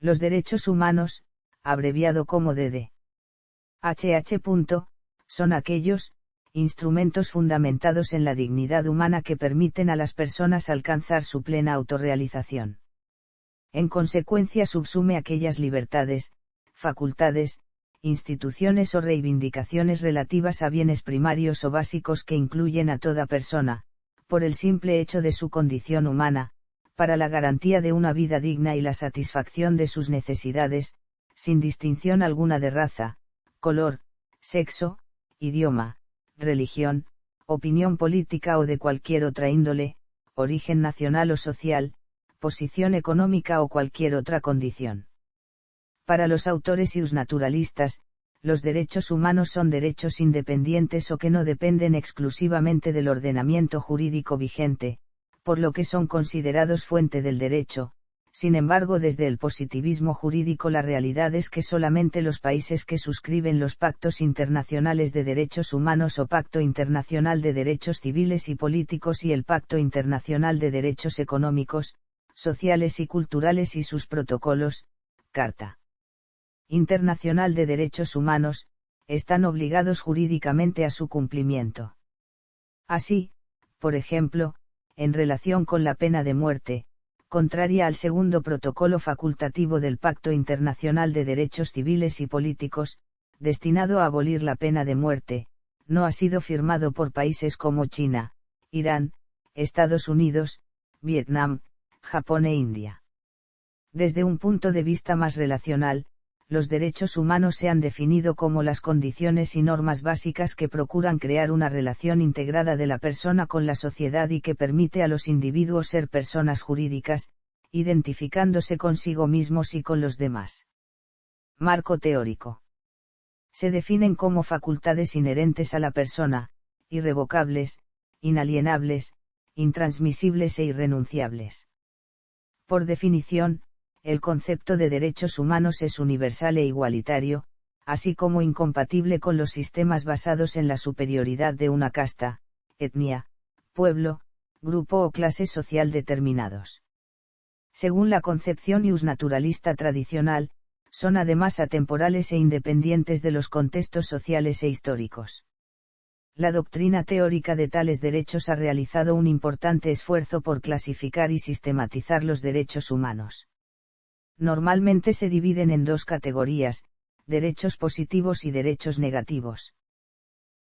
Los derechos humanos, abreviado como DD. Son aquellos instrumentos fundamentados en la dignidad humana que permiten a las personas alcanzar su plena autorrealización. En consecuencia subsume aquellas libertades, facultades, instituciones o reivindicaciones relativas a bienes primarios o básicos que incluyen a toda persona, por el simple hecho de su condición humana, para la garantía de una vida digna y la satisfacción de sus necesidades, sin distinción alguna de raza, color, sexo, idioma, religión, opinión política o de cualquier otra índole, origen nacional o social, posición económica o cualquier otra condición. Para los autores y naturalistas, los derechos humanos son derechos independientes o que no dependen exclusivamente del ordenamiento jurídico vigente, por lo que son considerados fuente del derecho. Sin embargo, desde el positivismo jurídico la realidad es que solamente los países que suscriben los pactos internacionales de derechos humanos o Pacto Internacional de Derechos Civiles y Políticos y el Pacto Internacional de Derechos Económicos, Sociales y Culturales y sus protocolos, Carta Internacional de Derechos Humanos, están obligados jurídicamente a su cumplimiento. Así, por ejemplo, en relación con la pena de muerte, contraria al segundo protocolo facultativo del Pacto Internacional de Derechos Civiles y Políticos, destinado a abolir la pena de muerte, no ha sido firmado por países como China, Irán, Estados Unidos, Vietnam, Japón e India. Desde un punto de vista más relacional, los derechos humanos se han definido como las condiciones y normas básicas que procuran crear una relación integrada de la persona con la sociedad y que permite a los individuos ser personas jurídicas, identificándose consigo mismos y con los demás. Marco teórico. Se definen como facultades inherentes a la persona, irrevocables, inalienables, intransmisibles e irrenunciables. Por definición, el concepto de derechos humanos es universal e igualitario, así como incompatible con los sistemas basados en la superioridad de una casta, etnia, pueblo, grupo o clase social determinados. Según la concepción iusnaturalista tradicional, son además atemporales e independientes de los contextos sociales e históricos. La doctrina teórica de tales derechos ha realizado un importante esfuerzo por clasificar y sistematizar los derechos humanos. Normalmente se dividen en dos categorías, derechos positivos y derechos negativos.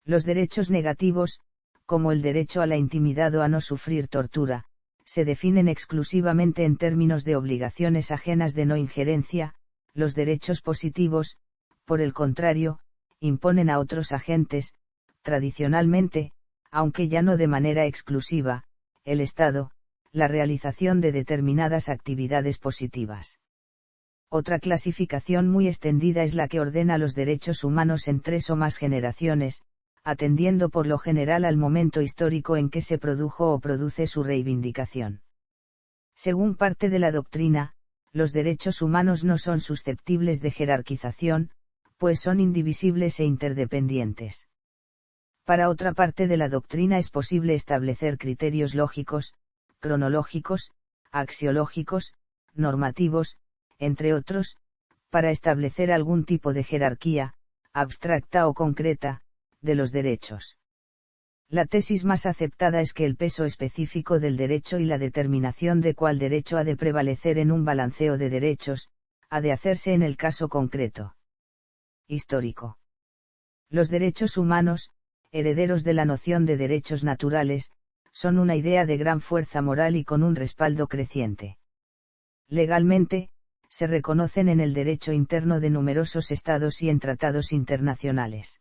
Los derechos negativos, como el derecho a la intimidad o a no sufrir tortura, se definen exclusivamente en términos de obligaciones ajenas de no injerencia. Los derechos positivos, por el contrario, imponen a otros agentes, tradicionalmente, aunque ya no de manera exclusiva, el Estado, la realización de determinadas actividades positivas. Otra clasificación muy extendida es la que ordena los derechos humanos en 3 o más generaciones, atendiendo por lo general al momento histórico en que se produjo o produce su reivindicación. Según parte de la doctrina, los derechos humanos no son susceptibles de jerarquización, pues son indivisibles e interdependientes. Para otra parte de la doctrina es posible establecer criterios lógicos, cronológicos, axiológicos, normativos, entre otros, para establecer algún tipo de jerarquía, abstracta o concreta, de los derechos. La tesis más aceptada es que el peso específico del derecho y la determinación de cuál derecho ha de prevalecer en un balanceo de derechos, ha de hacerse en el caso concreto. Histórico. Los derechos humanos, herederos de la noción de derechos naturales, son una idea de gran fuerza moral y con un respaldo creciente. Legalmente, se reconocen en el derecho interno de numerosos estados y en tratados internacionales.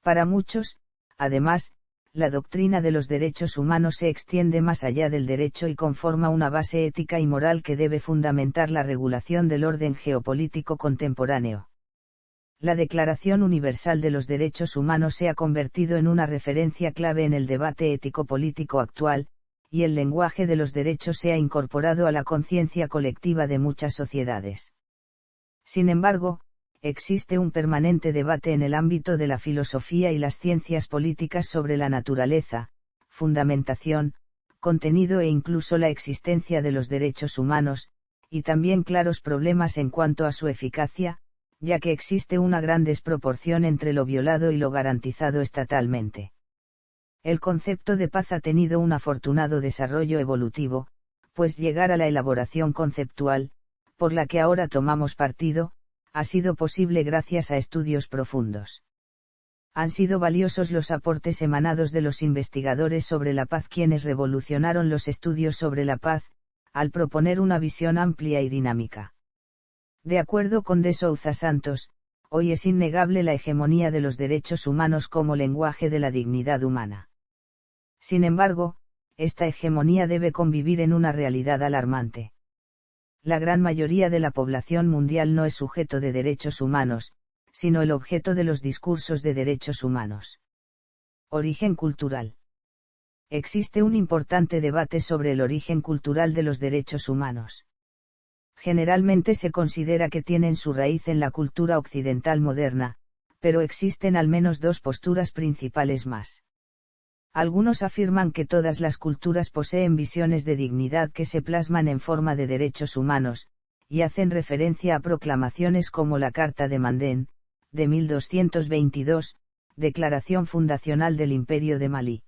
Para muchos, además, la doctrina de los derechos humanos se extiende más allá del derecho y conforma una base ética y moral que debe fundamentar la regulación del orden geopolítico contemporáneo. La Declaración Universal de los Derechos Humanos se ha convertido en una referencia clave en el debate ético-político actual, y el lenguaje de los derechos se ha incorporado a la conciencia colectiva de muchas sociedades. Sin embargo, existe un permanente debate en el ámbito de la filosofía y las ciencias políticas sobre la naturaleza, fundamentación, contenido e incluso la existencia de los derechos humanos, y también claros problemas en cuanto a su eficacia, ya que existe una gran desproporción entre lo violado y lo garantizado estatalmente. El concepto de paz ha tenido un afortunado desarrollo evolutivo, pues llegar a la elaboración conceptual, por la que ahora tomamos partido, ha sido posible gracias a estudios profundos. Han sido valiosos los aportes emanados de los investigadores sobre la paz quienes revolucionaron los estudios sobre la paz, al proponer una visión amplia y dinámica. De acuerdo con De Souza Santos, hoy es innegable la hegemonía de los derechos humanos como lenguaje de la dignidad humana. Sin embargo, esta hegemonía debe convivir en una realidad alarmante. La gran mayoría de la población mundial no es sujeto de derechos humanos, sino el objeto de los discursos de derechos humanos. Origen cultural. Existe un importante debate sobre el origen cultural de los derechos humanos. Generalmente se considera que tienen su raíz en la cultura occidental moderna, pero existen al menos dos posturas principales más. Algunos afirman que todas las culturas poseen visiones de dignidad que se plasman en forma de derechos humanos, y hacen referencia a proclamaciones como la Carta de Mandén, de 1222, Declaración Fundacional del Imperio de Malí.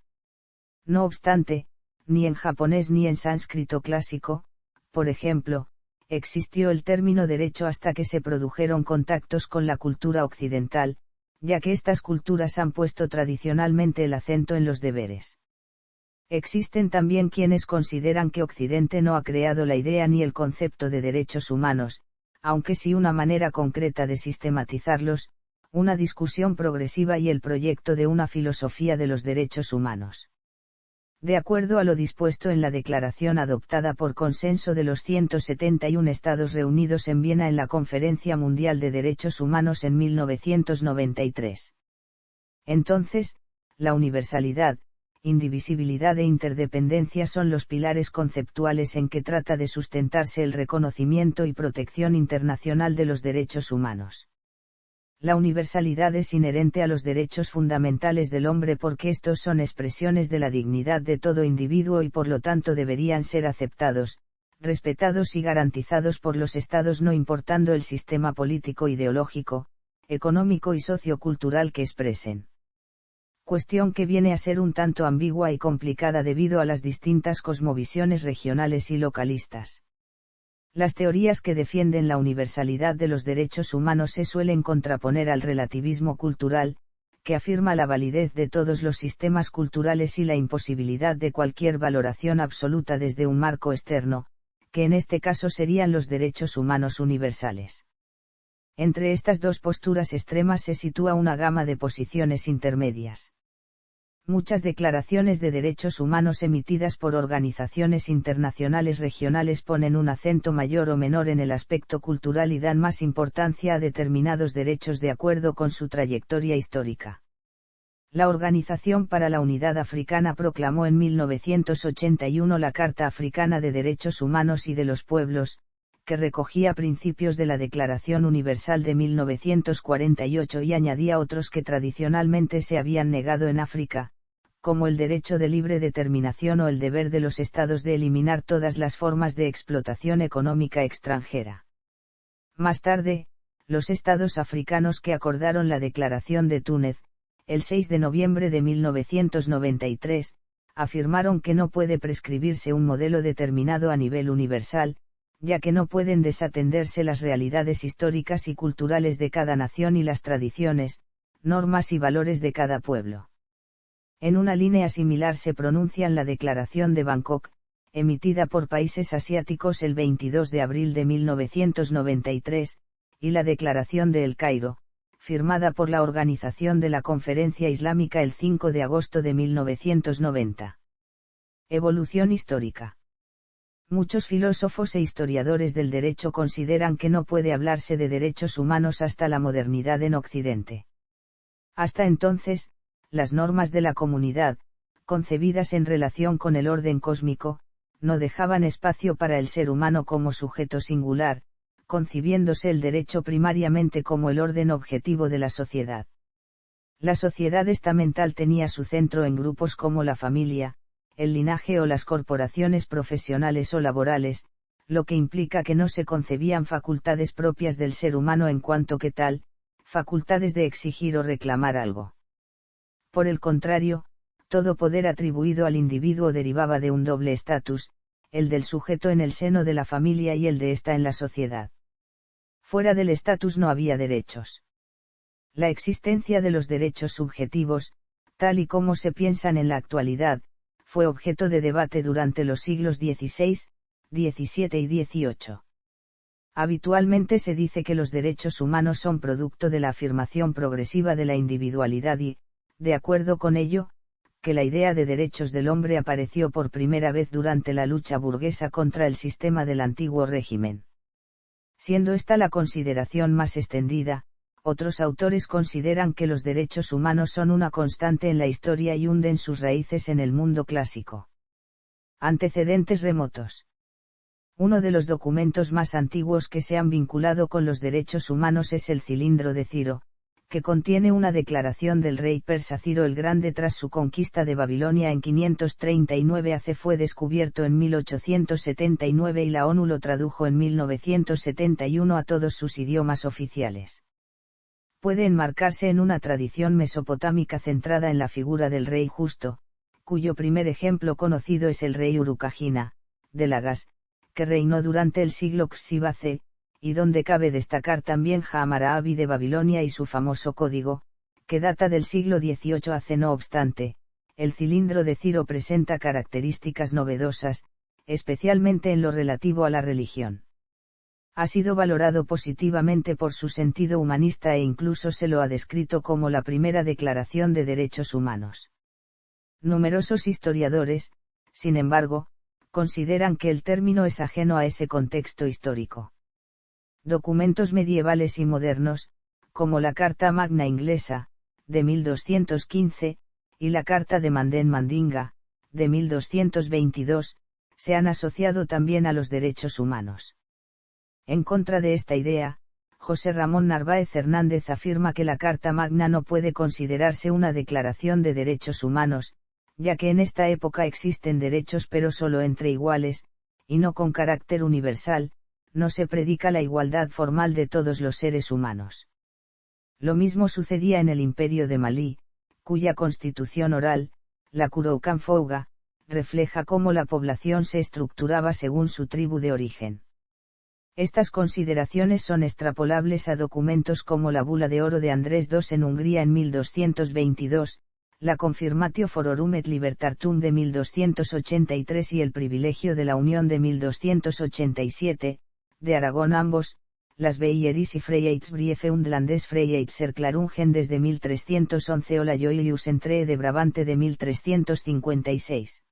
No obstante, ni en japonés ni en sánscrito clásico, por ejemplo, existió el término derecho hasta que se produjeron contactos con la cultura occidental, ya que estas culturas han puesto tradicionalmente el acento en los deberes. Existen también quienes consideran que Occidente no ha creado la idea ni el concepto de derechos humanos, aunque sí una manera concreta de sistematizarlos, una discusión progresiva y el proyecto de una filosofía de los derechos humanos. De acuerdo a lo dispuesto en la declaración adoptada por consenso de los 171 Estados reunidos en Viena en la Conferencia Mundial de Derechos Humanos en 1993. Entonces, la universalidad, indivisibilidad e interdependencia son los pilares conceptuales en que trata de sustentarse el reconocimiento y protección internacional de los derechos humanos. La universalidad es inherente a los derechos fundamentales del hombre porque estos son expresiones de la dignidad de todo individuo y por lo tanto deberían ser aceptados, respetados y garantizados por los estados no importando el sistema político, ideológico, económico y sociocultural que expresen. Cuestión que viene a ser un tanto ambigua y complicada debido a las distintas cosmovisiones regionales y localistas. Las teorías que defienden la universalidad de los derechos humanos se suelen contraponer al relativismo cultural, que afirma la validez de todos los sistemas culturales y la imposibilidad de cualquier valoración absoluta desde un marco externo, que en este caso serían los derechos humanos universales. Entre estas dos posturas extremas se sitúa una gama de posiciones intermedias. Muchas declaraciones de derechos humanos emitidas por organizaciones internacionales regionales ponen un acento mayor o menor en el aspecto cultural y dan más importancia a determinados derechos de acuerdo con su trayectoria histórica. La Organización para la Unidad Africana proclamó en 1981 la Carta Africana de Derechos Humanos y de los Pueblos, que recogía principios de la Declaración Universal de 1948 y añadía otros que tradicionalmente se habían negado en África, como el derecho de libre determinación o el deber de los estados de eliminar todas las formas de explotación económica extranjera. Más tarde, los estados africanos que acordaron la Declaración de Túnez, el 6 de noviembre de 1993, afirmaron que no puede prescribirse un modelo determinado a nivel universal, ya que no pueden desatenderse las realidades históricas y culturales de cada nación y las tradiciones, normas y valores de cada pueblo. En una línea similar se pronuncian la Declaración de Bangkok, emitida por países asiáticos el 22 de abril de 1993, y la Declaración de El Cairo, firmada por la Organización de la Conferencia Islámica el 5 de agosto de 1990. Evolución histórica. Muchos filósofos e historiadores del derecho consideran que no puede hablarse de derechos humanos hasta la modernidad en Occidente. Hasta entonces, las normas de la comunidad, concebidas en relación con el orden cósmico, no dejaban espacio para el ser humano como sujeto singular, concibiéndose el derecho primariamente como el orden objetivo de la sociedad. La sociedad estamental tenía su centro en grupos como la familia, el linaje o las corporaciones profesionales o laborales, lo que implica que no se concebían facultades propias del ser humano en cuanto que tal, facultades de exigir o reclamar algo. Por el contrario, todo poder atribuido al individuo derivaba de un doble estatus, el del sujeto en el seno de la familia y el de ésta en la sociedad. Fuera del estatus no había derechos. La existencia de los derechos subjetivos, tal y como se piensan en la actualidad, fue objeto de debate durante los siglos XVI, XVII y XVIII. Habitualmente se dice que los derechos humanos son producto de la afirmación progresiva de la individualidad y, de acuerdo con ello, que la idea de derechos del hombre apareció por primera vez durante la lucha burguesa contra el sistema del antiguo régimen. Siendo esta la consideración más extendida, otros autores consideran que los derechos humanos son una constante en la historia y hunden sus raíces en el mundo clásico. Antecedentes remotos. Uno de los documentos más antiguos que se han vinculado con los derechos humanos es el Cilindro de Ciro, que contiene una declaración del rey persa Ciro el Grande tras su conquista de Babilonia en 539 AC. Fue descubierto en 1879 y la ONU lo tradujo en 1971 a todos sus idiomas oficiales. Puede enmarcarse en una tradición mesopotámica centrada en la figura del rey justo, cuyo primer ejemplo conocido es el rey Urukagina, de Lagas, que reinó durante el siglo Xiva C, y donde cabe destacar también Hammurabi de Babilonia y su famoso código, que data del siglo XVIII AC. No obstante, el Cilindro de Ciro presenta características novedosas, especialmente en lo relativo a la religión. Ha sido valorado positivamente por su sentido humanista e incluso se lo ha descrito como la primera declaración de derechos humanos. Numerosos historiadores, sin embargo, consideran que el término es ajeno a ese contexto histórico. Documentos medievales y modernos, como la Carta Magna Inglesa, de 1215, y la Carta de Mandin-Mandinga, de 1222, se han asociado también a los derechos humanos. En contra de esta idea, José Ramón Narváez Hernández afirma que la Carta Magna no puede considerarse una declaración de derechos humanos, ya que en esta época existen derechos pero solo entre iguales, y no con carácter universal, no se predica la igualdad formal de todos los seres humanos. Lo mismo sucedía en el Imperio de Malí, cuya constitución oral, la Kuroukan Fouga, refleja cómo la población se estructuraba según su tribu de origen. Estas consideraciones son extrapolables a documentos como la Bula de Oro de Andrés II en Hungría en 1222, la Confirmatio Fororum et Libertatum de 1283 y el Privilegio de la Unión de 1287, de Aragón. Ambos, las Beieris y Freiheitsbriefe und Landesfreiheitserklärungen desde 1311 o la Joilius Entree de Brabante de 1356.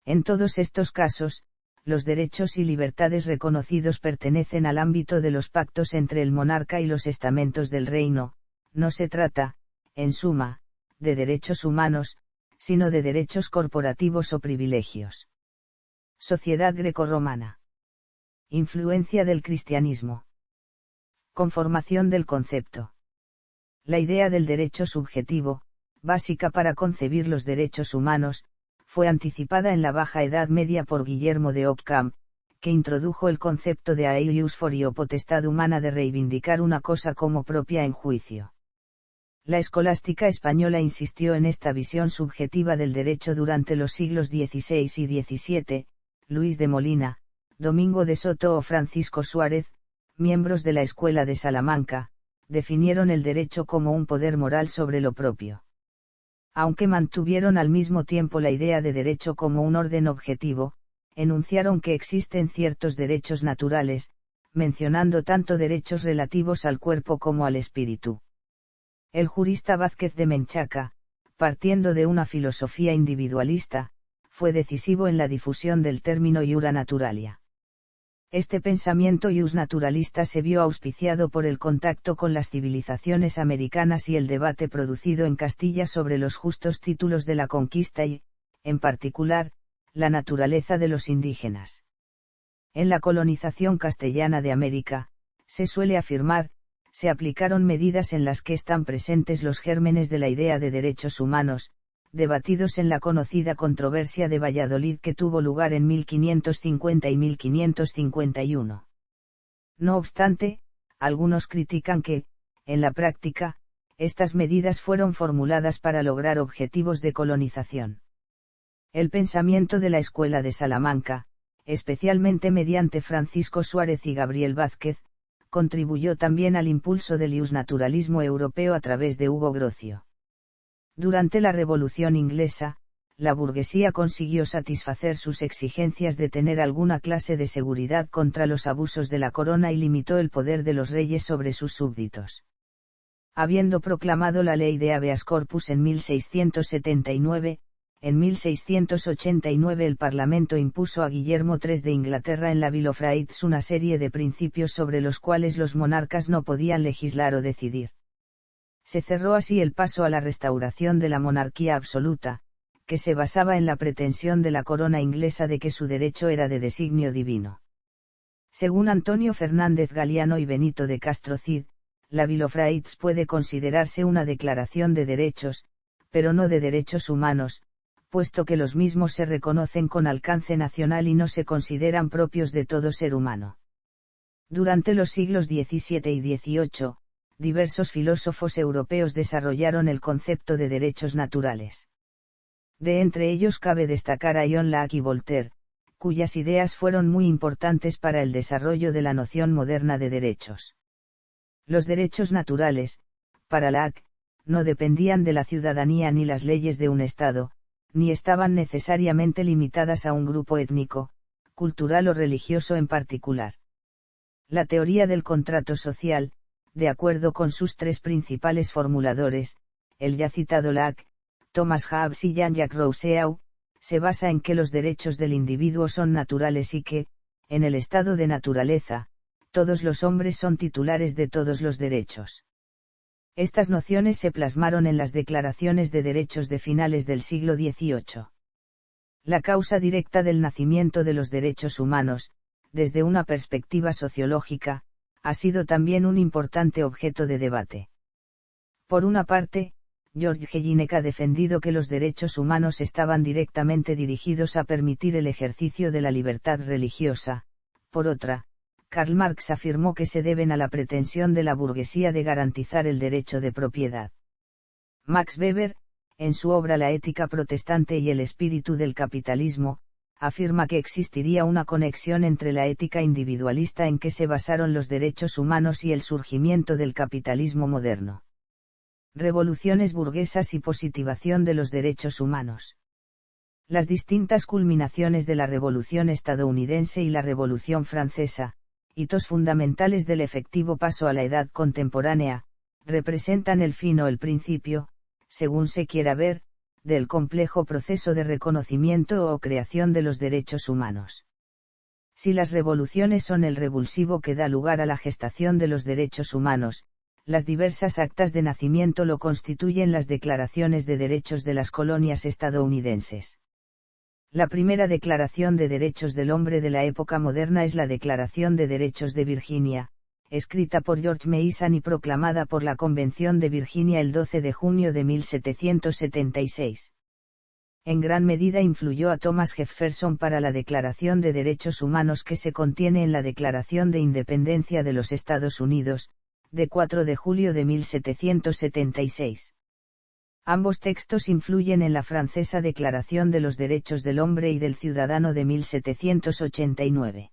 En todos estos casos, los derechos y libertades reconocidos pertenecen al ámbito de los pactos entre el monarca y los estamentos del reino. No se trata, en suma, de derechos humanos, sino de derechos corporativos o privilegios. Sociedad grecorromana. Influencia del cristianismo. Conformación del concepto. La idea del derecho subjetivo, básica para concebir los derechos humanos, fue anticipada en la Baja Edad Media por Guillermo de Ockham, que introdujo el concepto de aeius fori o potestad humana de reivindicar una cosa como propia en juicio. La escolástica española insistió en esta visión subjetiva del derecho durante los siglos XVI y XVII, Luis de Molina, Domingo de Soto o Francisco Suárez, miembros de la Escuela de Salamanca, definieron el derecho como un poder moral sobre lo propio. Aunque mantuvieron al mismo tiempo la idea de derecho como un orden objetivo, enunciaron que existen ciertos derechos naturales, mencionando tanto derechos relativos al cuerpo como al espíritu. El jurista Vázquez de Menchaca, partiendo de una filosofía individualista, fue decisivo en la difusión del término iura naturalia. Este pensamiento ius naturalista se vio auspiciado por el contacto con las civilizaciones americanas y el debate producido en Castilla sobre los justos títulos de la conquista y, en particular, la naturaleza de los indígenas. En la colonización castellana de América, se suele afirmar, se aplicaron medidas en las que están presentes los gérmenes de la idea de derechos humanos, debatidos en la conocida controversia de Valladolid que tuvo lugar en 1550 y 1551. No obstante, algunos critican que, en la práctica, estas medidas fueron formuladas para lograr objetivos de colonización. El pensamiento de la Escuela de Salamanca, especialmente mediante Francisco Suárez y Gabriel Vázquez, contribuyó también al impulso del iusnaturalismo europeo a través de Hugo Grocio. Durante la Revolución Inglesa, la burguesía consiguió satisfacer sus exigencias de tener alguna clase de seguridad contra los abusos de la corona y limitó el poder de los reyes sobre sus súbditos. Habiendo proclamado la ley de habeas corpus en 1679, en 1689 el Parlamento impuso a Guillermo III de Inglaterra en la Bill of Rights una serie de principios sobre los cuales los monarcas no podían legislar o decidir. Se cerró así el paso a la restauración de la monarquía absoluta, que se basaba en la pretensión de la corona inglesa de que su derecho era de designio divino. Según Antonio Fernández Galiano y Benito de Castro Cid, la Bill of Rights puede considerarse una declaración de derechos, pero no de derechos humanos, puesto que los mismos se reconocen con alcance nacional y no se consideran propios de todo ser humano. Durante los siglos XVII y XVIII, diversos filósofos europeos desarrollaron el concepto de derechos naturales. De entre ellos cabe destacar a John Locke y Voltaire, cuyas ideas fueron muy importantes para el desarrollo de la noción moderna de derechos. Los derechos naturales, para Locke, no dependían de la ciudadanía ni las leyes de un Estado, ni estaban necesariamente limitadas a un grupo étnico, cultural o religioso en particular. La teoría del contrato social, de acuerdo con sus tres principales formuladores, el ya citado Locke, Thomas Hobbes y Jean-Jacques Rousseau, se basa en que los derechos del individuo son naturales y que, en el estado de naturaleza, todos los hombres son titulares de todos los derechos. Estas nociones se plasmaron en las declaraciones de derechos de finales del siglo XVIII. La causa directa del nacimiento de los derechos humanos, desde una perspectiva sociológica, ha sido también un importante objeto de debate. Por una parte, George Jelinek ha defendido que los derechos humanos estaban directamente dirigidos a permitir el ejercicio de la libertad religiosa. Por otra, Karl Marx afirmó que se deben a la pretensión de la burguesía de garantizar el derecho de propiedad. Max Weber, en su obra La ética protestante y el espíritu del capitalismo, afirma que existiría una conexión entre la ética individualista en que se basaron los derechos humanos y el surgimiento del capitalismo moderno. Revoluciones burguesas y positivación de los derechos humanos. Las distintas culminaciones de la Revolución estadounidense y la Revolución francesa, hitos fundamentales del efectivo paso a la edad contemporánea, representan el fin o el principio, según se quiera ver, del complejo proceso de reconocimiento o creación de los derechos humanos. Si las revoluciones son el revulsivo que da lugar a la gestación de los derechos humanos, las diversas actas de nacimiento lo constituyen las declaraciones de derechos de las colonias estadounidenses. La primera declaración de derechos del hombre de la época moderna es la Declaración de Derechos de Virginia, escrita por George Mason y proclamada por la Convención de Virginia el 12 de junio de 1776. En gran medida influyó a Thomas Jefferson para la Declaración de Derechos Humanos que se contiene en la Declaración de Independencia de los Estados Unidos, de 4 de julio de 1776. Ambos textos influyen en la francesa Declaración de los Derechos del Hombre y del Ciudadano de 1789.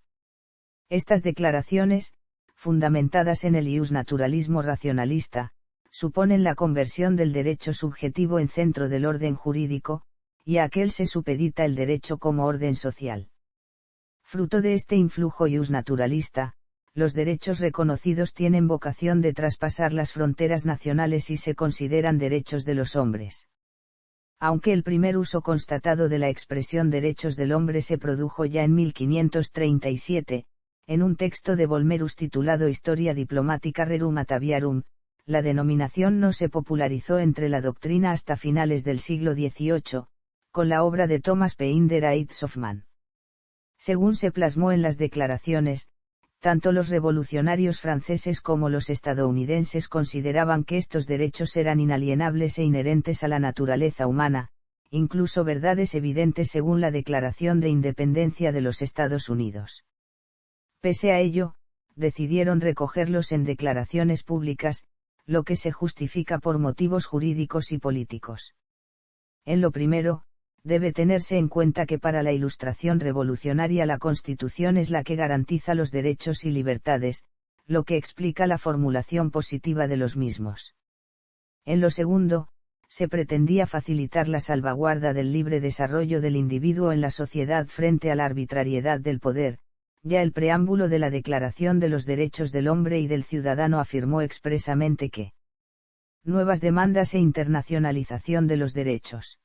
Estas declaraciones, fundamentadas en el iusnaturalismo racionalista, suponen la conversión del derecho subjetivo en centro del orden jurídico, y a aquel se supedita el derecho como orden social. Fruto de este influjo iusnaturalista, los derechos reconocidos tienen vocación de traspasar las fronteras nacionales y se consideran derechos de los hombres. Aunque el primer uso constatado de la expresión derechos del hombre se produjo ya en 1537, en un texto de Volmerus titulado Historia Diplomatica Rerum Ataviarum, la denominación no se popularizó entre la doctrina hasta finales del siglo XVIII, con la obra de Thomas Paine The Rights of Man. Según se plasmó en las declaraciones, tanto los revolucionarios franceses como los estadounidenses consideraban que estos derechos eran inalienables e inherentes a la naturaleza humana, incluso verdades evidentes según la Declaración de Independencia de los Estados Unidos. Pese a ello, decidieron recogerlos en declaraciones públicas, lo que se justifica por motivos jurídicos y políticos. En lo primero, debe tenerse en cuenta que para la Ilustración revolucionaria la Constitución es la que garantiza los derechos y libertades, lo que explica la formulación positiva de los mismos. En lo segundo, se pretendía facilitar la salvaguarda del libre desarrollo del individuo en la sociedad frente a la arbitrariedad del poder. Ya el preámbulo de la Declaración de los Derechos del Hombre y del Ciudadano afirmó expresamente que nuevas demandas e internacionalización de los derechos.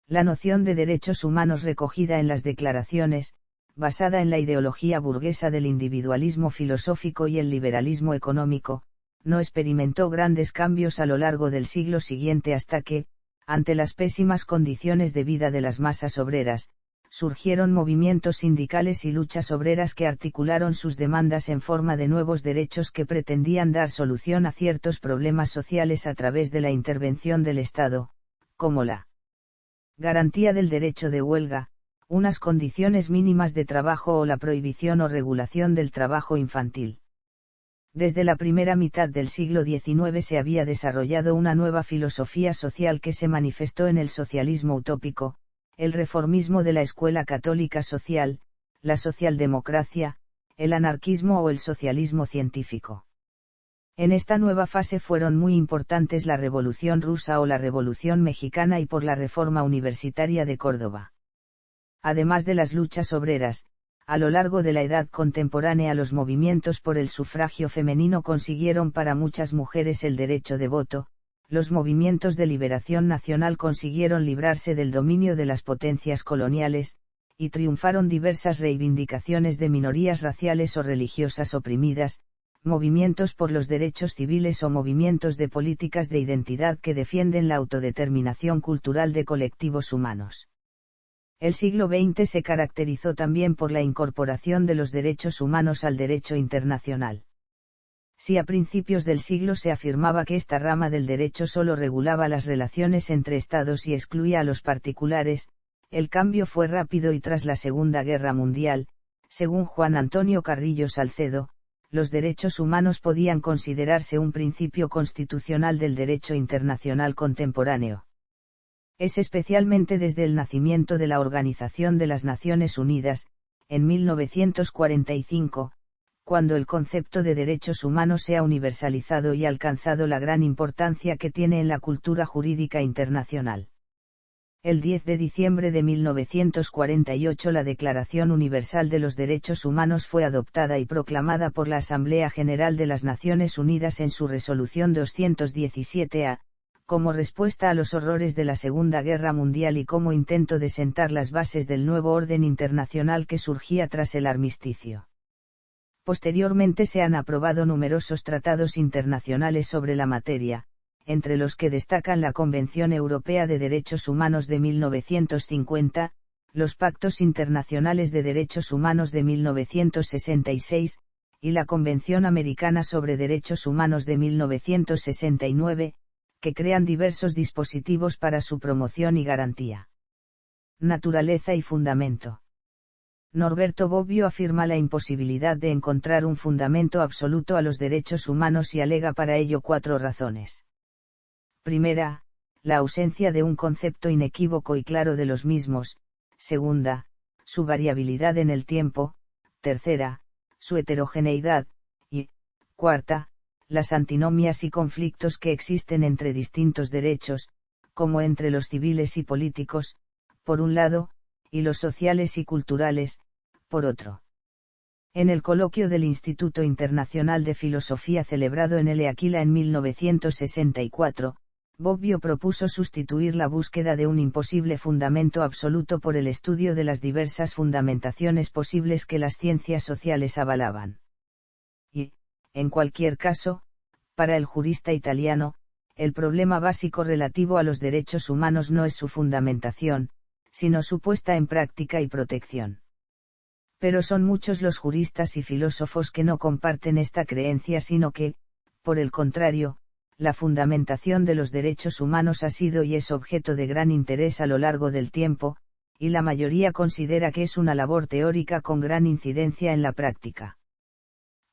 La noción de derechos humanos recogida en las declaraciones, basada en la ideología burguesa del individualismo filosófico y el liberalismo económico, no experimentó grandes cambios a lo largo del siglo siguiente hasta que, ante las pésimas condiciones de vida de las masas obreras, surgieron movimientos sindicales y luchas obreras que articularon sus demandas en forma de nuevos derechos que pretendían dar solución a ciertos problemas sociales a través de la intervención del Estado, como la garantía del derecho de huelga, unas condiciones mínimas de trabajo o la prohibición o regulación del trabajo infantil. Desde la primera mitad del siglo XIX se había desarrollado una nueva filosofía social que se manifestó en el socialismo utópico, el reformismo de la escuela católica social, la socialdemocracia, el anarquismo o el socialismo científico. En esta nueva fase fueron muy importantes la Revolución Rusa o la Revolución Mexicana y por la Reforma Universitaria de Córdoba. Además de las luchas obreras, a lo largo de la edad contemporánea los movimientos por el sufragio femenino consiguieron para muchas mujeres el derecho de voto, los movimientos de liberación nacional consiguieron librarse del dominio de las potencias coloniales, y triunfaron diversas reivindicaciones de minorías raciales o religiosas oprimidas, movimientos por los derechos civiles o movimientos de políticas de identidad que defienden la autodeterminación cultural de colectivos humanos. El siglo XX se caracterizó también por la incorporación de los derechos humanos al derecho internacional. Si a principios del siglo se afirmaba que esta rama del derecho solo regulaba las relaciones entre estados y excluía a los particulares, el cambio fue rápido y tras la Segunda Guerra Mundial, según Juan Antonio Carrillo Salcedo, los derechos humanos podían considerarse un principio constitucional del derecho internacional contemporáneo. Es especialmente desde el nacimiento de la Organización de las Naciones Unidas, en 1945, cuando el concepto de derechos humanos se ha universalizado y alcanzado la gran importancia que tiene en la cultura jurídica internacional. El 10 de diciembre de 1948 la Declaración Universal de los Derechos Humanos fue adoptada y proclamada por la Asamblea General de las Naciones Unidas en su resolución 217-A, como respuesta a los horrores de la Segunda Guerra Mundial y como intento de sentar las bases del nuevo orden internacional que surgía tras el armisticio. Posteriormente se han aprobado numerosos tratados internacionales sobre la materia, entre los que destacan la Convención Europea de Derechos Humanos de 1950, los Pactos Internacionales de Derechos Humanos de 1966, y la Convención Americana sobre Derechos Humanos de 1969, que crean diversos dispositivos para su promoción y garantía. Naturaleza y fundamento. Norberto Bobbio afirma la imposibilidad de encontrar un fundamento absoluto a los derechos humanos y alega para ello 4 razones. Primera, la ausencia de un concepto inequívoco y claro de los mismos. Segunda, su variabilidad en el tiempo. Tercera, su heterogeneidad. Y, cuarta, las antinomias y conflictos que existen entre distintos derechos, como entre los civiles y políticos, por un lado, y los sociales y culturales, por otro. En el coloquio del Instituto Internacional de Filosofía celebrado en El Aquila en 1964, Bobbio propuso sustituir la búsqueda de un imposible fundamento absoluto por el estudio de las diversas fundamentaciones posibles que las ciencias sociales avalaban. Y, en cualquier caso, para el jurista italiano, el problema básico relativo a los derechos humanos no es su fundamentación, sino su puesta en práctica y protección. Pero son muchos los juristas y filósofos que no comparten esta creencia sino que, por el contrario, la fundamentación de los derechos humanos ha sido y es objeto de gran interés a lo largo del tiempo, y la mayoría considera que es una labor teórica con gran incidencia en la práctica.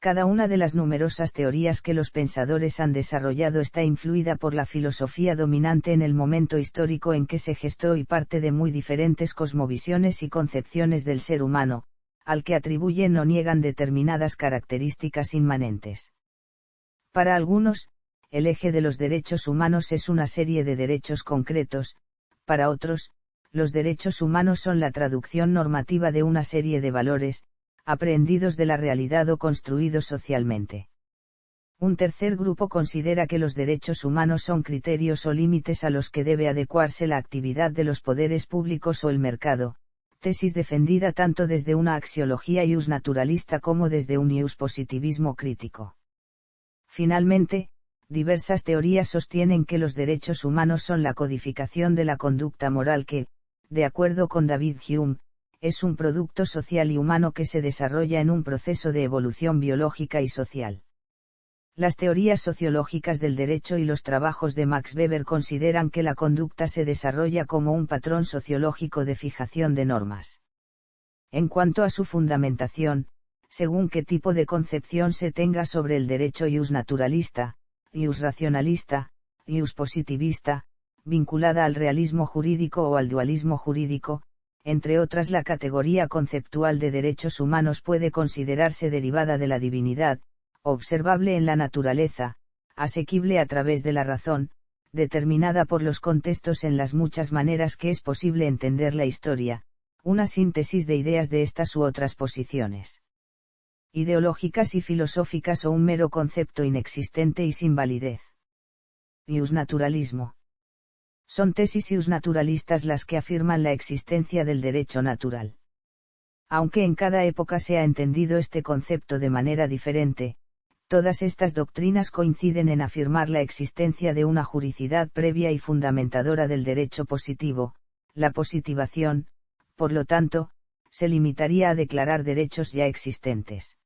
Cada una de las numerosas teorías que los pensadores han desarrollado está influida por la filosofía dominante en el momento histórico en que se gestó y parte de muy diferentes cosmovisiones y concepciones del ser humano, al que atribuyen o niegan determinadas características inmanentes. Para algunos, el eje de los derechos humanos es una serie de derechos concretos, para otros, los derechos humanos son la traducción normativa de una serie de valores, aprehendidos de la realidad o construidos socialmente. Un tercer grupo considera que los derechos humanos son criterios o límites a los que debe adecuarse la actividad de los poderes públicos o el mercado, tesis defendida tanto desde una axiología iusnaturalista como desde un iuspositivismo crítico. Finalmente, diversas teorías sostienen que los derechos humanos son la codificación de la conducta moral que, de acuerdo con David Hume, es un producto social y humano que se desarrolla en un proceso de evolución biológica y social. Las teorías sociológicas del derecho y los trabajos de Max Weber consideran que la conducta se desarrolla como un patrón sociológico de fijación de normas. En cuanto a su fundamentación, según qué tipo de concepción se tenga sobre el derecho iusnaturalista, iusracionalista, iuspositivista, vinculada al realismo jurídico o al dualismo jurídico, entre otras la categoría conceptual de derechos humanos puede considerarse derivada de la divinidad, observable en la naturaleza, asequible a través de la razón, determinada por los contextos en las muchas maneras que es posible entender la historia, una síntesis de ideas de estas u otras posiciones ideológicas y filosóficas o un mero concepto inexistente y sin validez. Iusnaturalismo. Son tesis iusnaturalistas las que afirman la existencia del derecho natural. Aunque en cada época se ha entendido este concepto de manera diferente, todas estas doctrinas coinciden en afirmar la existencia de una juridicidad previa y fundamentadora del derecho positivo, la positivación, por lo tanto, se limitaría a declarar derechos ya existentes.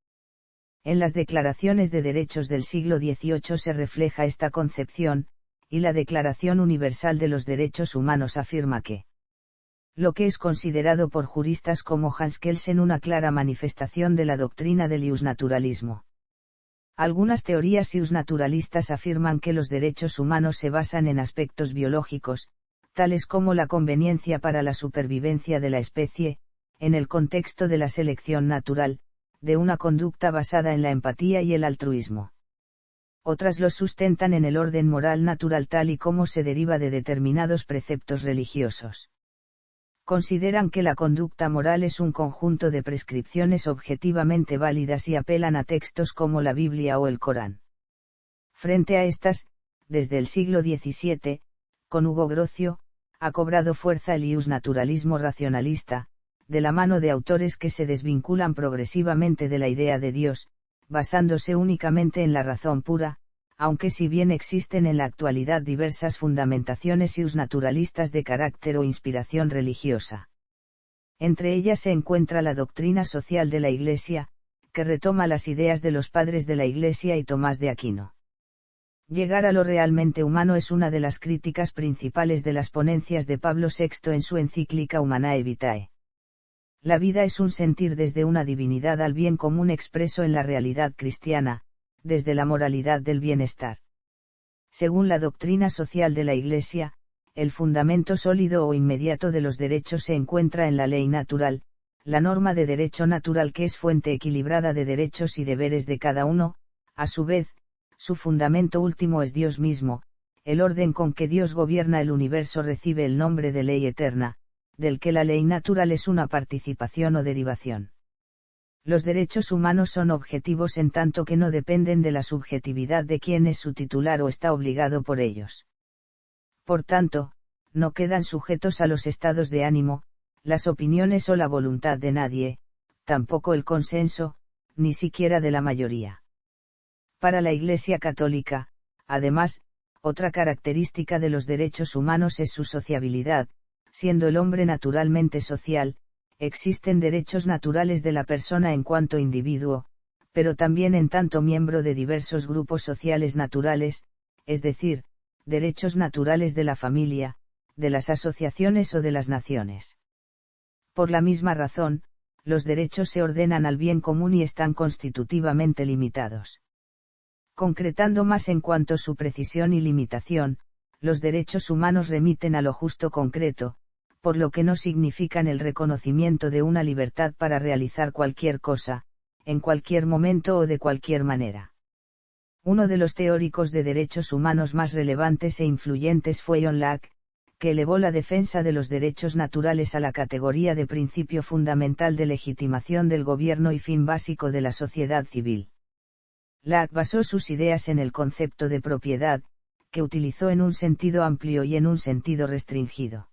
En las declaraciones de derechos del siglo XVIII se refleja esta concepción, y la Declaración Universal de los Derechos Humanos afirma que lo que es considerado por juristas como Hans Kelsen una clara manifestación de la doctrina del iusnaturalismo. Algunas teorías iusnaturalistas afirman que los derechos humanos se basan en aspectos biológicos, tales como la conveniencia para la supervivencia de la especie, en el contexto de la selección natural, de una conducta basada en la empatía y el altruismo. Otras los sustentan en el orden moral natural tal y como se deriva de determinados preceptos religiosos. Consideran que la conducta moral es un conjunto de prescripciones objetivamente válidas y apelan a textos como la Biblia o el Corán. Frente a estas, desde el siglo XVII, con Hugo Grocio, ha cobrado fuerza el iusnaturalismo racionalista, de la mano de autores que se desvinculan progresivamente de la idea de Dios, basándose únicamente en la razón pura, aunque si bien existen en la actualidad diversas fundamentaciones iusnaturalistas de carácter o inspiración religiosa. Entre ellas se encuentra la doctrina social de la Iglesia, que retoma las ideas de los padres de la Iglesia y Tomás de Aquino. Llegar a lo realmente humano es una de las críticas principales de las ponencias de Pablo VI en su encíclica Humanae Vitae. La vida es un sentir desde una divinidad al bien común expreso en la realidad cristiana, desde la moralidad del bienestar. Según la doctrina social de la Iglesia, el fundamento sólido o inmediato de los derechos se encuentra en la ley natural, la norma de derecho natural que es fuente equilibrada de derechos y deberes de cada uno, a su vez, su fundamento último es Dios mismo, el orden con que Dios gobierna el universo recibe el nombre de ley eterna, del que la ley natural es una participación o derivación. Los derechos humanos son objetivos en tanto que no dependen de la subjetividad de quien es su titular o está obligado por ellos. Por tanto, no quedan sujetos a los estados de ánimo, las opiniones o la voluntad de nadie, tampoco el consenso, ni siquiera de la mayoría. Para la Iglesia Católica, además, otra característica de los derechos humanos es su sociabilidad. Siendo el hombre naturalmente social, existen derechos naturales de la persona en cuanto individuo, pero también en tanto miembro de diversos grupos sociales naturales, es decir, derechos naturales de la familia, de las asociaciones o de las naciones. Por la misma razón, los derechos se ordenan al bien común y están constitutivamente limitados. Concretando más en cuanto a su precisión y limitación, los derechos humanos remiten a lo justo concreto, por lo que no significan el reconocimiento de una libertad para realizar cualquier cosa, en cualquier momento o de cualquier manera. Uno de los teóricos de derechos humanos más relevantes e influyentes fue John Locke, que elevó la defensa de los derechos naturales a la categoría de principio fundamental de legitimación del gobierno y fin básico de la sociedad civil. Locke basó sus ideas en el concepto de propiedad, que utilizó en un sentido amplio y en un sentido restringido.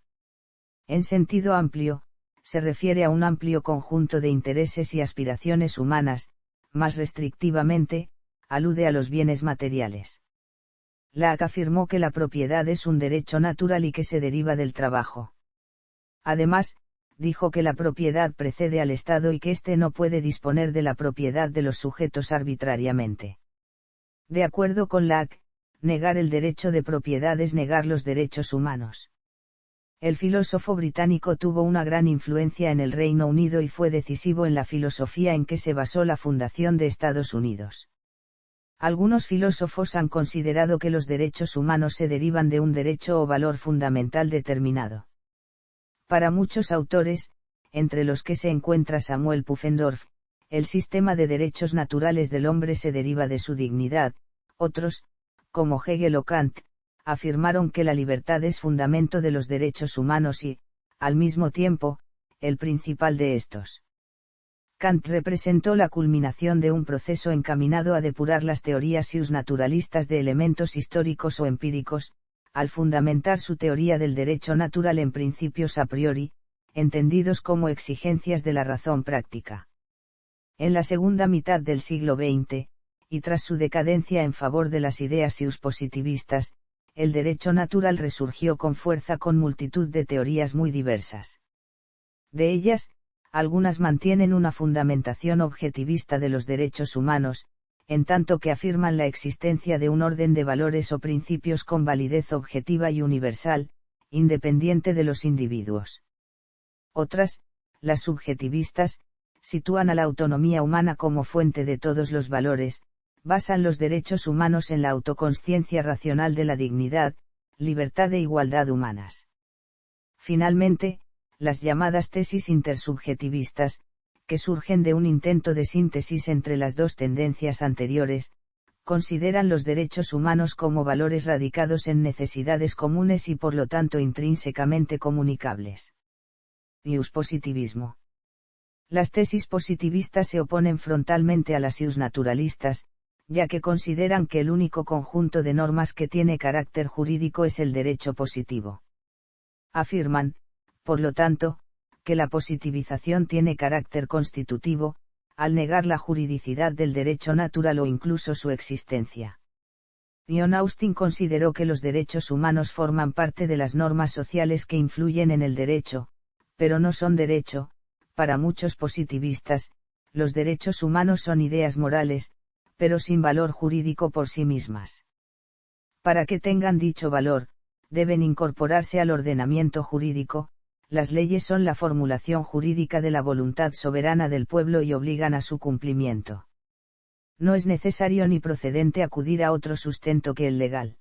En sentido amplio, se refiere a un amplio conjunto de intereses y aspiraciones humanas, más restrictivamente, alude a los bienes materiales. Locke afirmó que la propiedad es un derecho natural y que se deriva del trabajo. Además, dijo que la propiedad precede al Estado y que éste no puede disponer de la propiedad de los sujetos arbitrariamente. De acuerdo con Locke, negar el derecho de propiedad es negar los derechos humanos. El filósofo británico tuvo una gran influencia en el Reino Unido y fue decisivo en la filosofía en que se basó la fundación de Estados Unidos. Algunos filósofos han considerado que los derechos humanos se derivan de un derecho o valor fundamental determinado. Para muchos autores, entre los que se encuentra Samuel Pufendorf, el sistema de derechos naturales del hombre se deriva de su dignidad. Otros, como Hegel o Kant, afirmaron que la libertad es fundamento de los derechos humanos y, al mismo tiempo, el principal de estos. Kant representó la culminación de un proceso encaminado a depurar las teorías naturalistas de elementos históricos o empíricos, al fundamentar su teoría del derecho natural en principios a priori, entendidos como exigencias de la razón práctica. En la segunda mitad del siglo XX, y tras su decadencia en favor de las ideas positivistas, el derecho natural resurgió con fuerza con multitud de teorías muy diversas. De ellas, algunas mantienen una fundamentación objetivista de los derechos humanos, en tanto que afirman la existencia de un orden de valores o principios con validez objetiva y universal, independiente de los individuos. Otras, las subjetivistas, sitúan a la autonomía humana como fuente de todos los valores, basan los derechos humanos en la autoconsciencia racional de la dignidad, libertad e igualdad humanas. Finalmente, las llamadas tesis intersubjetivistas, que surgen de un intento de síntesis entre las dos tendencias anteriores, consideran los derechos humanos como valores radicados en necesidades comunes y por lo tanto intrínsecamente comunicables. Positivismo. Las tesis positivistas se oponen frontalmente a las naturalistas, ya que consideran que el único conjunto de normas que tiene carácter jurídico es el derecho positivo. Afirman, por lo tanto, que la positivización tiene carácter constitutivo, al negar la juridicidad del derecho natural o incluso su existencia. John Austin consideró que los derechos humanos forman parte de las normas sociales que influyen en el derecho, pero no son derecho. Para muchos positivistas, los derechos humanos son ideas morales, pero sin valor jurídico por sí mismas. Para que tengan dicho valor, deben incorporarse al ordenamiento jurídico. Las leyes son la formulación jurídica de la voluntad soberana del pueblo y obligan a su cumplimiento. No es necesario ni procedente acudir a otro sustento que el legal.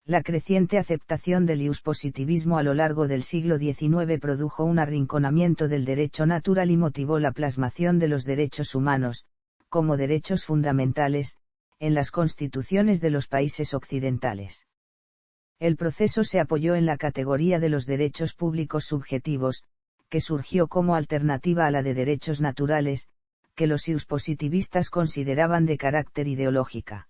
La creciente aceptación del positivismo a lo largo del siglo XIX produjo un arrinconamiento del derecho natural y motivó la plasmación de los derechos humanos, como derechos fundamentales, en las constituciones de los países occidentales. El proceso se apoyó en la categoría de los derechos públicos subjetivos, que surgió como alternativa a la de derechos naturales, que los positivistas consideraban de carácter ideológica.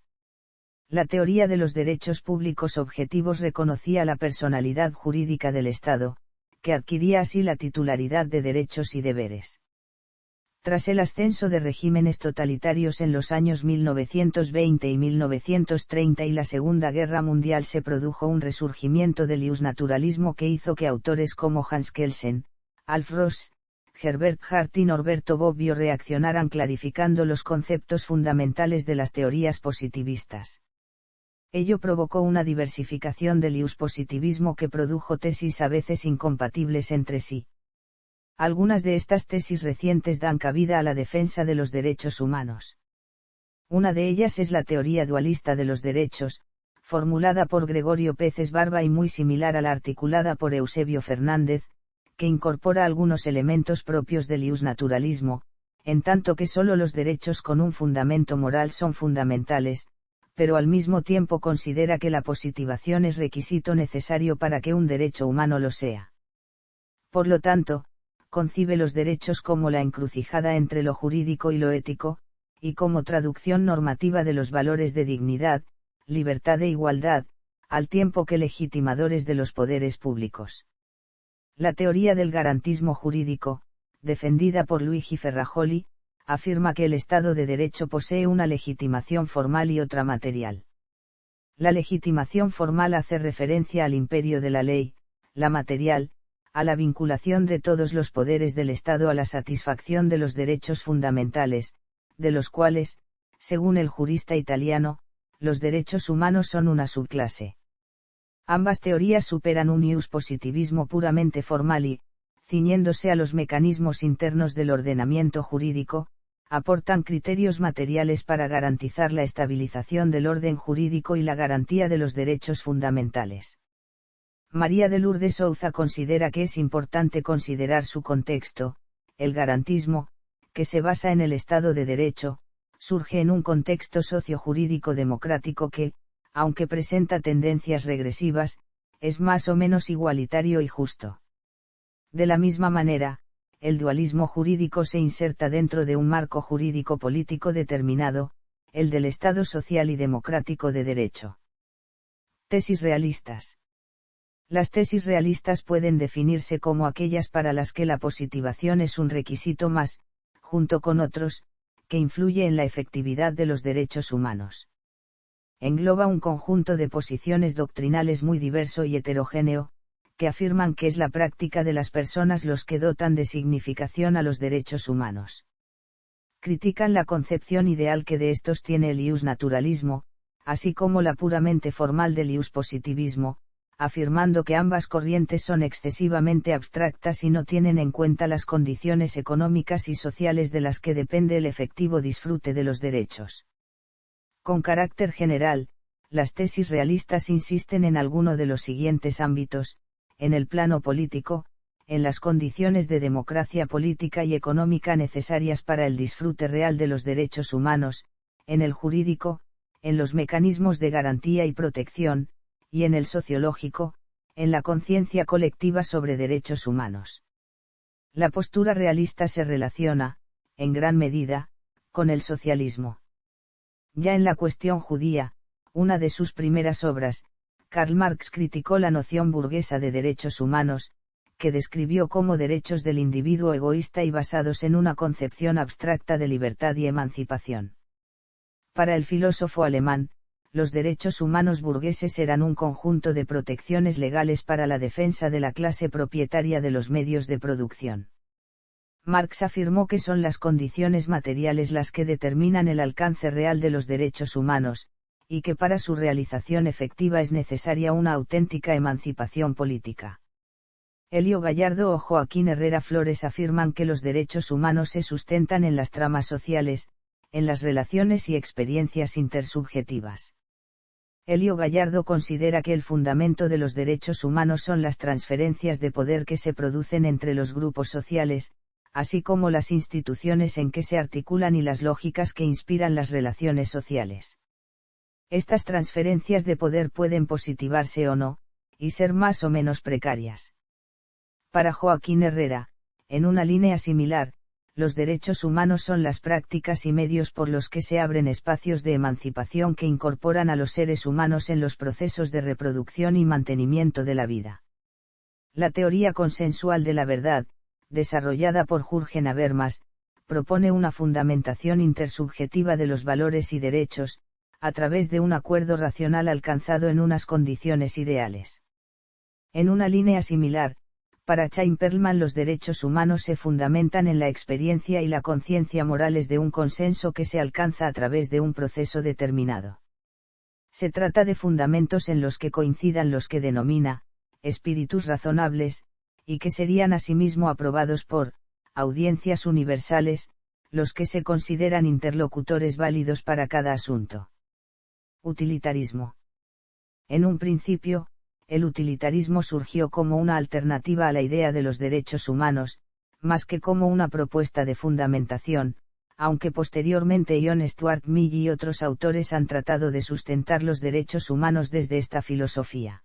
La teoría de los derechos públicos objetivos reconocía la personalidad jurídica del Estado, que adquiría así la titularidad de derechos y deberes. Tras el ascenso de regímenes totalitarios en los años 1920 y 1930 y la Segunda Guerra Mundial se produjo un resurgimiento del naturalismo que hizo que autores como Hans Kelsen, Alf Ross, Herbert Hart y Norberto Bobbio reaccionaran clarificando los conceptos fundamentales de las teorías positivistas. Ello provocó una diversificación del iuspositivismo que produjo tesis a veces incompatibles entre sí. Algunas de estas tesis recientes dan cabida a la defensa de los derechos humanos. Una de ellas es la teoría dualista de los derechos, formulada por Gregorio Peces Barba y muy similar a la articulada por Eusebio Fernández, que incorpora algunos elementos propios del iusnaturalismo, en tanto que solo los derechos con un fundamento moral son fundamentales, pero al mismo tiempo considera que la positivación es requisito necesario para que un derecho humano lo sea. Por lo tanto, concibe los derechos como la encrucijada entre lo jurídico y lo ético, y como traducción normativa de los valores de dignidad, libertad e igualdad, al tiempo que legitimadores de los poderes públicos. La teoría del garantismo jurídico, defendida por Luigi Ferrajoli, afirma que el Estado de Derecho posee una legitimación formal y otra material. La legitimación formal hace referencia al imperio de la ley, la material, a la vinculación de todos los poderes del Estado a la satisfacción de los derechos fundamentales, de los cuales, según el jurista italiano, los derechos humanos son una subclase. Ambas teorías superan un iuspositivismo puramente formal y, ciñéndose a los mecanismos internos del ordenamiento jurídico, aportan criterios materiales para garantizar la estabilización del orden jurídico y la garantía de los derechos fundamentales. María de Lourdes Souza considera que es importante considerar su contexto. El garantismo, que se basa en el Estado de Derecho, surge en un contexto sociojurídico democrático que, aunque presenta tendencias regresivas, es más o menos igualitario y justo. De la misma manera, el dualismo jurídico se inserta dentro de un marco jurídico político determinado, el del Estado social y democrático de derecho. Tesis realistas. Las tesis realistas pueden definirse como aquellas para las que la positivación es un requisito más, junto con otros, que influye en la efectividad de los derechos humanos. Engloba un conjunto de posiciones doctrinales muy diverso y heterogéneo, que afirman que es la práctica de las personas los que dotan de significación a los derechos humanos. Critican la concepción ideal que de estos tiene el iusnaturalismo, así como la puramente formal del iuspositivismo, afirmando que ambas corrientes son excesivamente abstractas y no tienen en cuenta las condiciones económicas y sociales de las que depende el efectivo disfrute de los derechos. Con carácter general, las tesis realistas insisten en alguno de los siguientes ámbitos: en el plano político, en las condiciones de democracia política y económica necesarias para el disfrute real de los derechos humanos; en el jurídico, en los mecanismos de garantía y protección; y en el sociológico, en la conciencia colectiva sobre derechos humanos. La postura realista se relaciona, en gran medida, con el socialismo. Ya en la cuestión judía, una de sus primeras obras, Karl Marx criticó la noción burguesa de derechos humanos, que describió como derechos del individuo egoísta y basados en una concepción abstracta de libertad y emancipación. Para el filósofo alemán, los derechos humanos burgueses eran un conjunto de protecciones legales para la defensa de la clase propietaria de los medios de producción. Marx afirmó que son las condiciones materiales las que determinan el alcance real de los derechos humanos, y que para su realización efectiva es necesaria una auténtica emancipación política. Elio Gallardo o Joaquín Herrera Flores afirman que los derechos humanos se sustentan en las tramas sociales, en las relaciones y experiencias intersubjetivas. Elio Gallardo considera que el fundamento de los derechos humanos son las transferencias de poder que se producen entre los grupos sociales, así como las instituciones en que se articulan y las lógicas que inspiran las relaciones sociales. Estas transferencias de poder pueden positivarse o no, y ser más o menos precarias. Para Joaquín Herrera, en una línea similar, los derechos humanos son las prácticas y medios por los que se abren espacios de emancipación que incorporan a los seres humanos en los procesos de reproducción y mantenimiento de la vida. La teoría consensual de la verdad, desarrollada por Jürgen Habermas, propone una fundamentación intersubjetiva de los valores y derechos, a través de un acuerdo racional alcanzado en unas condiciones ideales. En una línea similar, para Chaim Perlman los derechos humanos se fundamentan en la experiencia y la conciencia morales de un consenso que se alcanza a través de un proceso determinado. Se trata de fundamentos en los que coincidan los que denomina, espíritus razonables, y que serían asimismo aprobados por, audiencias universales, los que se consideran interlocutores válidos para cada asunto. Utilitarismo. En un principio, el utilitarismo surgió como una alternativa a la idea de los derechos humanos, más que como una propuesta de fundamentación, aunque posteriormente John Stuart Mill y otros autores han tratado de sustentar los derechos humanos desde esta filosofía.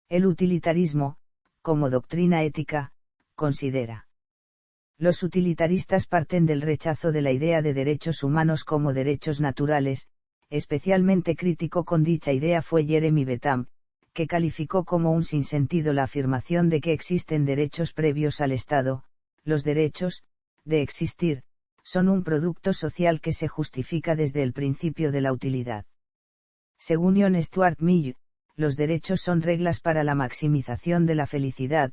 El utilitarismo, como doctrina ética, considera. Los utilitaristas parten del rechazo de la idea de derechos humanos como derechos naturales. Especialmente crítico con dicha idea fue Jeremy Bentham, que calificó como un sinsentido la afirmación de que existen derechos previos al Estado. Los derechos, de existir, son un producto social que se justifica desde el principio de la utilidad. Según John Stuart Mill, los derechos son reglas para la maximización de la felicidad,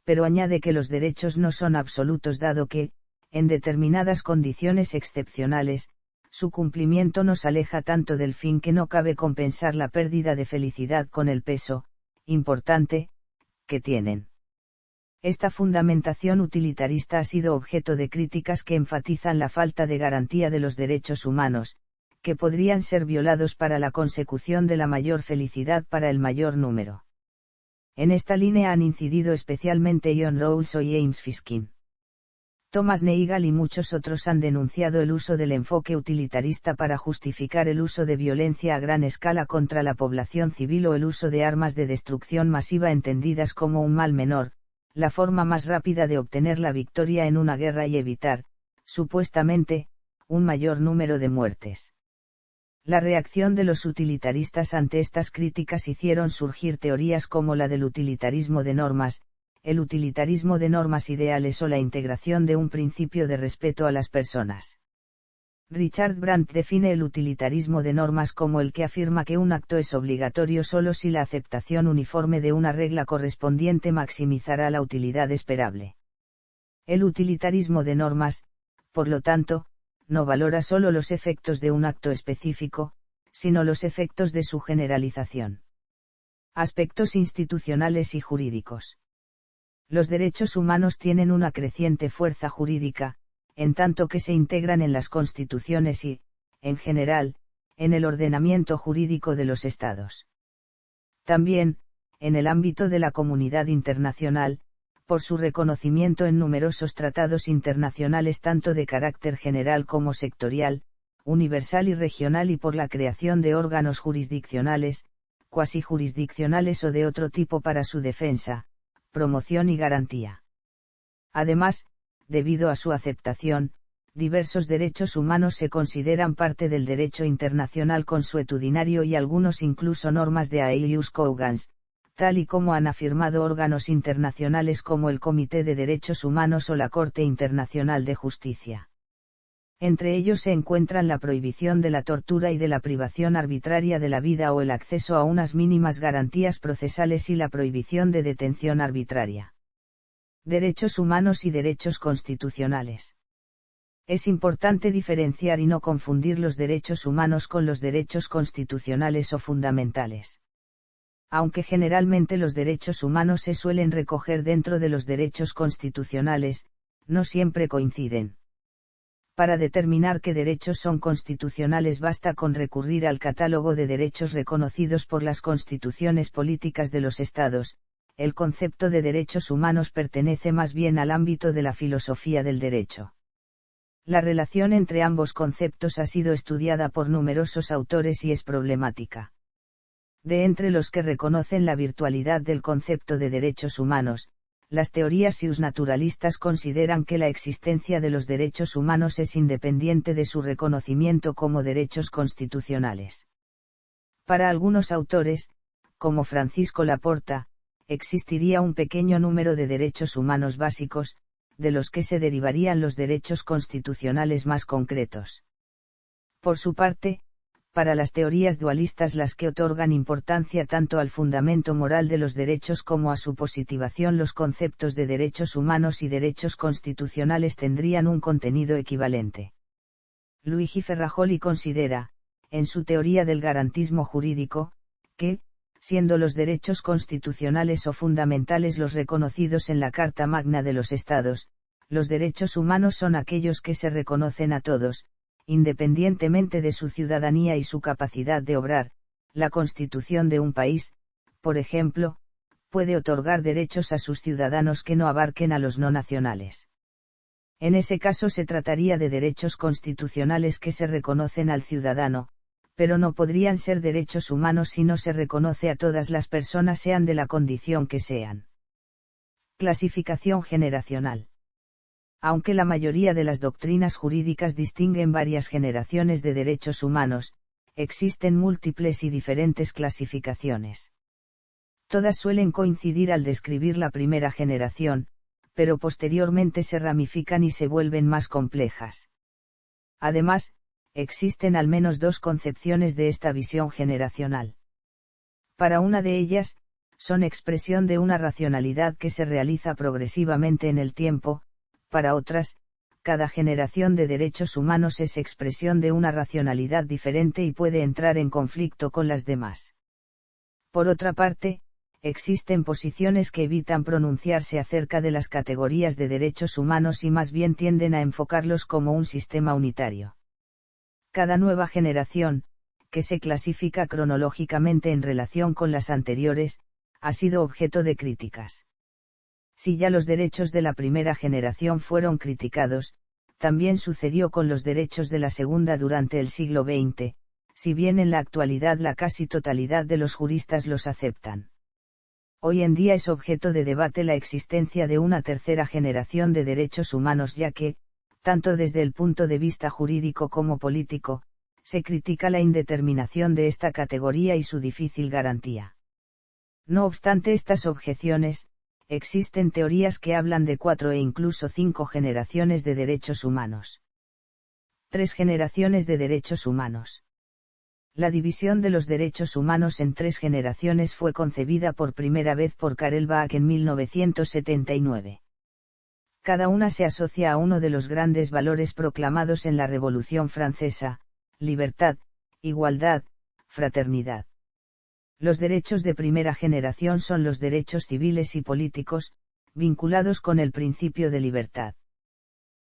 pero añade que los derechos no son absolutos dado que, en determinadas condiciones excepcionales, su cumplimiento nos aleja tanto del fin que no cabe compensar la pérdida de felicidad con el peso, importante, que tienen. Esta fundamentación utilitarista ha sido objeto de críticas que enfatizan la falta de garantía de los derechos humanos, que podrían ser violados para la consecución de la mayor felicidad para el mayor número. En esta línea han incidido especialmente John Rawls y James Fiskin. Thomas Nagel y muchos otros han denunciado el uso del enfoque utilitarista para justificar el uso de violencia a gran escala contra la población civil o el uso de armas de destrucción masiva entendidas como un mal menor, la forma más rápida de obtener la victoria en una guerra y evitar, supuestamente, un mayor número de muertes. La reacción de los utilitaristas ante estas críticas hicieron surgir teorías como la del utilitarismo de normas, el utilitarismo de normas ideales o la integración de un principio de respeto a las personas. Richard Brandt define el utilitarismo de normas como el que afirma que un acto es obligatorio solo si la aceptación uniforme de una regla correspondiente maximizará la utilidad esperable. El utilitarismo de normas, por lo tanto, no valora solo los efectos de un acto específico, sino los efectos de su generalización. Aspectos institucionales y jurídicos. Los derechos humanos tienen una creciente fuerza jurídica, en tanto que se integran en las constituciones y, en general, en el ordenamiento jurídico de los estados. También, en el ámbito de la comunidad internacional, por su reconocimiento en numerosos tratados internacionales tanto de carácter general como sectorial, universal y regional y por la creación de órganos jurisdiccionales, cuasi jurisdiccionales o de otro tipo para su defensa, promoción y garantía. Además, debido a su aceptación, diversos derechos humanos se consideran parte del derecho internacional consuetudinario y algunos incluso normas de habeas corpus, tal y como han afirmado órganos internacionales como el Comité de Derechos Humanos o la Corte Internacional de Justicia. Entre ellos se encuentran la prohibición de la tortura y de la privación arbitraria de la vida o el acceso a unas mínimas garantías procesales y la prohibición de detención arbitraria. Derechos humanos y derechos constitucionales. Es importante diferenciar y no confundir los derechos humanos con los derechos constitucionales o fundamentales. Aunque generalmente los derechos humanos se suelen recoger dentro de los derechos constitucionales, no siempre coinciden. Para determinar qué derechos son constitucionales basta con recurrir al catálogo de derechos reconocidos por las constituciones políticas de los estados. El concepto de derechos humanos pertenece más bien al ámbito de la filosofía del derecho. La relación entre ambos conceptos ha sido estudiada por numerosos autores y es problemática. De entre los que reconocen la virtualidad del concepto de derechos humanos, las teorías naturalistas consideran que la existencia de los derechos humanos es independiente de su reconocimiento como derechos constitucionales. Para algunos autores, como Francisco Laporta, existiría un pequeño número de derechos humanos básicos, de los que se derivarían los derechos constitucionales más concretos. Por su parte, para las teorías dualistas las que otorgan importancia tanto al fundamento moral de los derechos como a su positivación, los conceptos de derechos humanos y derechos constitucionales tendrían un contenido equivalente. Luigi Ferrajoli considera, en su teoría del garantismo jurídico, que, siendo los derechos constitucionales o fundamentales los reconocidos en la Carta Magna de los Estados, los derechos humanos son aquellos que se reconocen a todos, independientemente de su ciudadanía y su capacidad de obrar. La Constitución de un país, por ejemplo, puede otorgar derechos a sus ciudadanos que no abarquen a los no nacionales. En ese caso se trataría de derechos constitucionales que se reconocen al ciudadano, pero no podrían ser derechos humanos si no se reconoce a todas las personas, sean de la condición que sean. Clasificación generacional. Aunque la mayoría de las doctrinas jurídicas distinguen varias generaciones de derechos humanos, existen múltiples y diferentes clasificaciones. Todas suelen coincidir al describir la primera generación, pero posteriormente se ramifican y se vuelven más complejas. Además, existen al menos dos concepciones de esta visión generacional. Para una de ellas, son expresión de una racionalidad que se realiza progresivamente en el tiempo. Para otras, cada generación de derechos humanos es expresión de una racionalidad diferente y puede entrar en conflicto con las demás. Por otra parte, existen posiciones que evitan pronunciarse acerca de las categorías de derechos humanos y más bien tienden a enfocarlos como un sistema unitario. Cada nueva generación, que se clasifica cronológicamente en relación con las anteriores, ha sido objeto de críticas. Si ya los derechos de la primera generación fueron criticados, también sucedió con los derechos de la segunda durante el siglo XX, si bien en la actualidad la casi totalidad de los juristas los aceptan. Hoy en día es objeto de debate la existencia de una tercera generación de derechos humanos, ya que, tanto desde el punto de vista jurídico como político, se critica la indeterminación de esta categoría y su difícil garantía. No obstante estas objeciones, existen teorías que hablan de 4 e incluso 5 generaciones de derechos humanos. 3 generaciones de derechos humanos. La división de los derechos humanos en 3 generaciones fue concebida por primera vez por Karel Baak en 1979. Cada una se asocia a uno de los grandes valores proclamados en la Revolución Francesa: libertad, igualdad, fraternidad. Los derechos de primera generación son los derechos civiles y políticos, vinculados con el principio de libertad.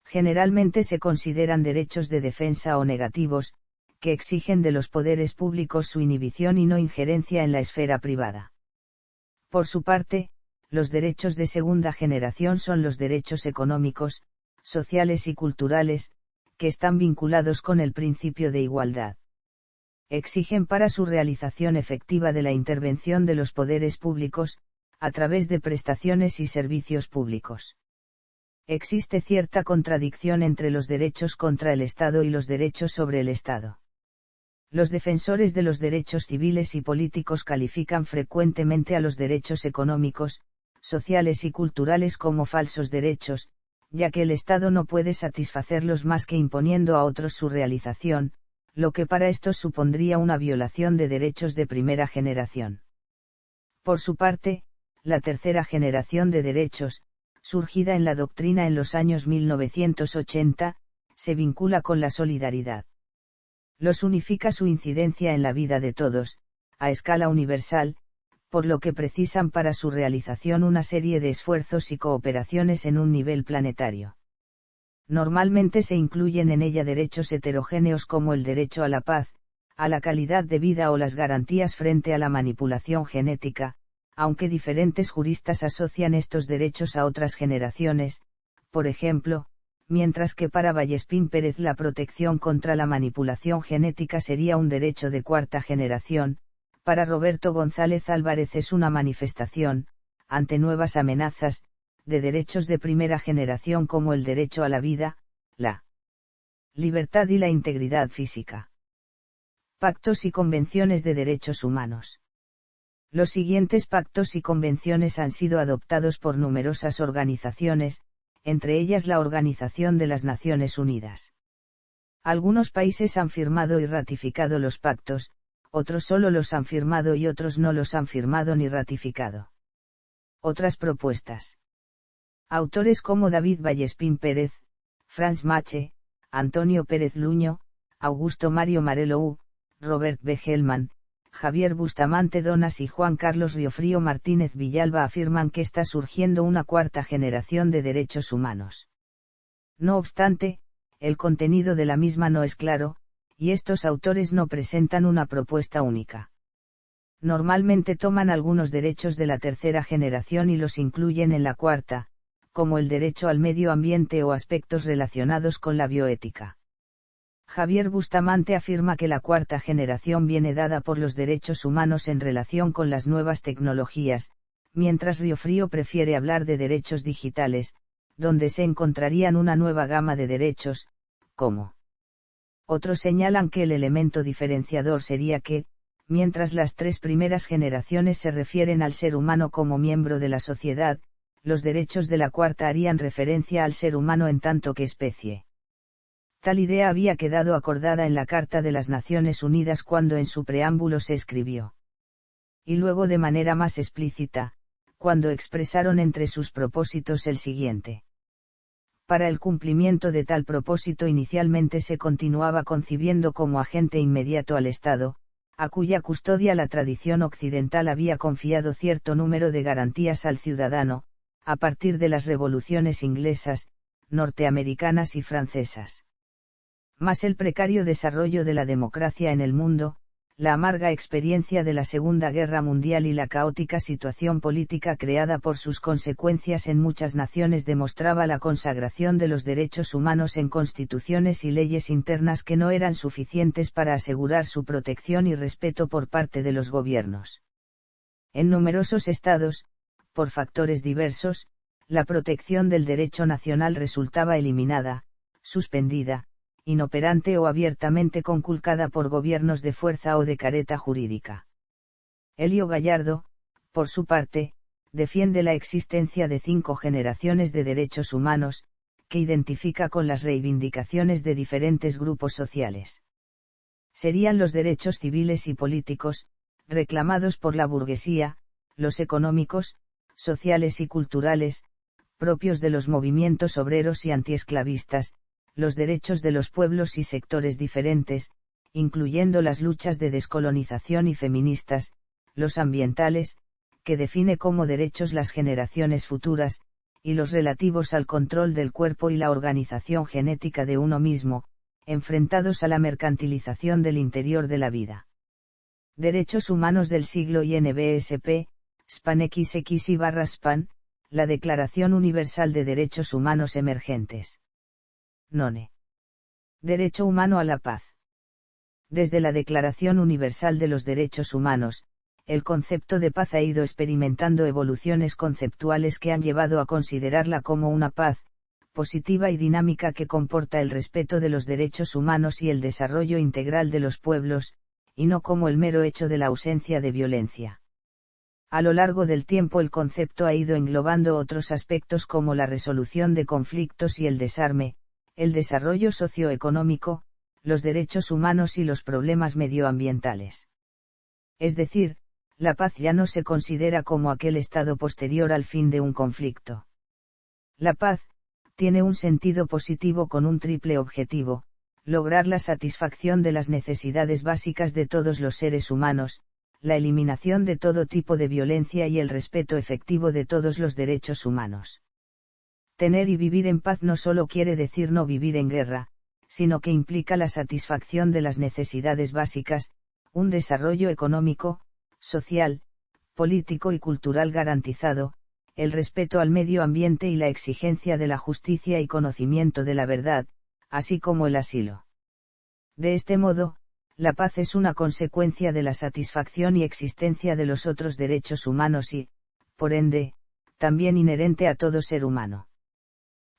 Generalmente se consideran derechos de defensa o negativos, que exigen de los poderes públicos su inhibición y no injerencia en la esfera privada. Por su parte, los derechos de segunda generación son los derechos económicos, sociales y culturales, que están vinculados con el principio de igualdad. Exigen para su realización efectiva de la intervención de los poderes públicos, a través de prestaciones y servicios públicos. Existe cierta contradicción entre los derechos contra el Estado y los derechos sobre el Estado. Los defensores de los derechos civiles y políticos califican frecuentemente a los derechos económicos, sociales y culturales como falsos derechos, ya que el Estado no puede satisfacerlos más que imponiendo a otros su realización, lo que para estos supondría una violación de derechos de primera generación. Por su parte, la tercera generación de derechos, surgida en la doctrina en los años 1980, se vincula con la solidaridad. Los unifica su incidencia en la vida de todos, a escala universal, por lo que precisan para su realización una serie de esfuerzos y cooperaciones en un nivel planetario. Normalmente se incluyen en ella derechos heterogéneos como el derecho a la paz, a la calidad de vida o las garantías frente a la manipulación genética, aunque diferentes juristas asocian estos derechos a otras generaciones, por ejemplo, mientras que para Vallespín Pérez la protección contra la manipulación genética sería un derecho de cuarta generación, para Roberto González Álvarez es una manifestación, ante nuevas amenazas, de derechos de primera generación como el derecho a la vida, la libertad y la integridad física. Pactos y convenciones de derechos humanos. Los siguientes pactos y convenciones han sido adoptados por numerosas organizaciones, entre ellas la Organización de las Naciones Unidas. Algunos países han firmado y ratificado los pactos, otros solo los han firmado y otros no los han firmado ni ratificado. Otras propuestas. Autores como David Vallespín Pérez, Franz Mache, Antonio Pérez Luño, Augusto Mario Marelou, Robert B. Hellman, Javier Bustamante Donas y Juan Carlos Riofrío Martínez Villalba afirman que está surgiendo una cuarta generación de derechos humanos. No obstante, el contenido de la misma no es claro, y estos autores no presentan una propuesta única. Normalmente toman algunos derechos de la tercera generación y los incluyen en la cuarta, como el derecho al medio ambiente o aspectos relacionados con la bioética. Javier Bustamante afirma que la cuarta generación viene dada por los derechos humanos en relación con las nuevas tecnologías, mientras Riofrío prefiere hablar de derechos digitales, donde se encontrarían una nueva gama de derechos, como. Otros señalan que el elemento diferenciador sería que, mientras las tres primeras generaciones se refieren al ser humano como miembro de la sociedad, los derechos de la cuarta harían referencia al ser humano en tanto que especie. Tal idea había quedado acordada en la Carta de las Naciones Unidas cuando en su preámbulo se escribió. Y luego de manera más explícita, cuando expresaron entre sus propósitos el siguiente. Para el cumplimiento de tal propósito inicialmente se continuaba concibiendo como agente inmediato al Estado, a cuya custodia la tradición occidental había confiado cierto número de garantías al ciudadano, a partir de las revoluciones inglesas, norteamericanas y francesas. Mas el precario desarrollo de la democracia en el mundo, la amarga experiencia de la Segunda Guerra Mundial y la caótica situación política creada por sus consecuencias en muchas naciones demostraba la consagración de los derechos humanos en constituciones y leyes internas que no eran suficientes para asegurar su protección y respeto por parte de los gobiernos. En numerosos estados, por factores diversos, la protección del derecho nacional resultaba eliminada, suspendida, inoperante o abiertamente conculcada por gobiernos de fuerza o de careta jurídica. Elio Gallardo, por su parte, defiende la existencia de 5 generaciones de derechos humanos, que identifica con las reivindicaciones de diferentes grupos sociales. Serían los derechos civiles y políticos, reclamados por la burguesía, los económicos, sociales y culturales, propios de los movimientos obreros y antiesclavistas, los derechos de los pueblos y sectores diferentes, incluyendo las luchas de descolonización y feministas, los ambientales, que define como derechos las generaciones futuras, y los relativos al control del cuerpo y la organización genética de uno mismo, enfrentados a la mercantilización del interior de la vida. Derechos humanos del siglo INBSP, SPAN XX/SPAN, la Declaración Universal de Derechos Humanos Emergentes. None. Derecho humano a la paz. Desde la Declaración Universal de los Derechos Humanos, el concepto de paz ha ido experimentando evoluciones conceptuales que han llevado a considerarla como una paz, positiva y dinámica que comporta el respeto de los derechos humanos y el desarrollo integral de los pueblos, y no como el mero hecho de la ausencia de violencia. A lo largo del tiempo el concepto ha ido englobando otros aspectos como la resolución de conflictos y el desarme, el desarrollo socioeconómico, los derechos humanos y los problemas medioambientales. Es decir, la paz ya no se considera como aquel estado posterior al fin de un conflicto. La paz tiene un sentido positivo con un triple objetivo: lograr la satisfacción de las necesidades básicas de todos los seres humanos, la eliminación de todo tipo de violencia y el respeto efectivo de todos los derechos humanos. Tener y vivir en paz no solo quiere decir no vivir en guerra, sino que implica la satisfacción de las necesidades básicas, un desarrollo económico, social, político y cultural garantizado, el respeto al medio ambiente y la exigencia de la justicia y conocimiento de la verdad, así como el asilo. De este modo, la paz es una consecuencia de la satisfacción y existencia de los otros derechos humanos y, por ende, también inherente a todo ser humano.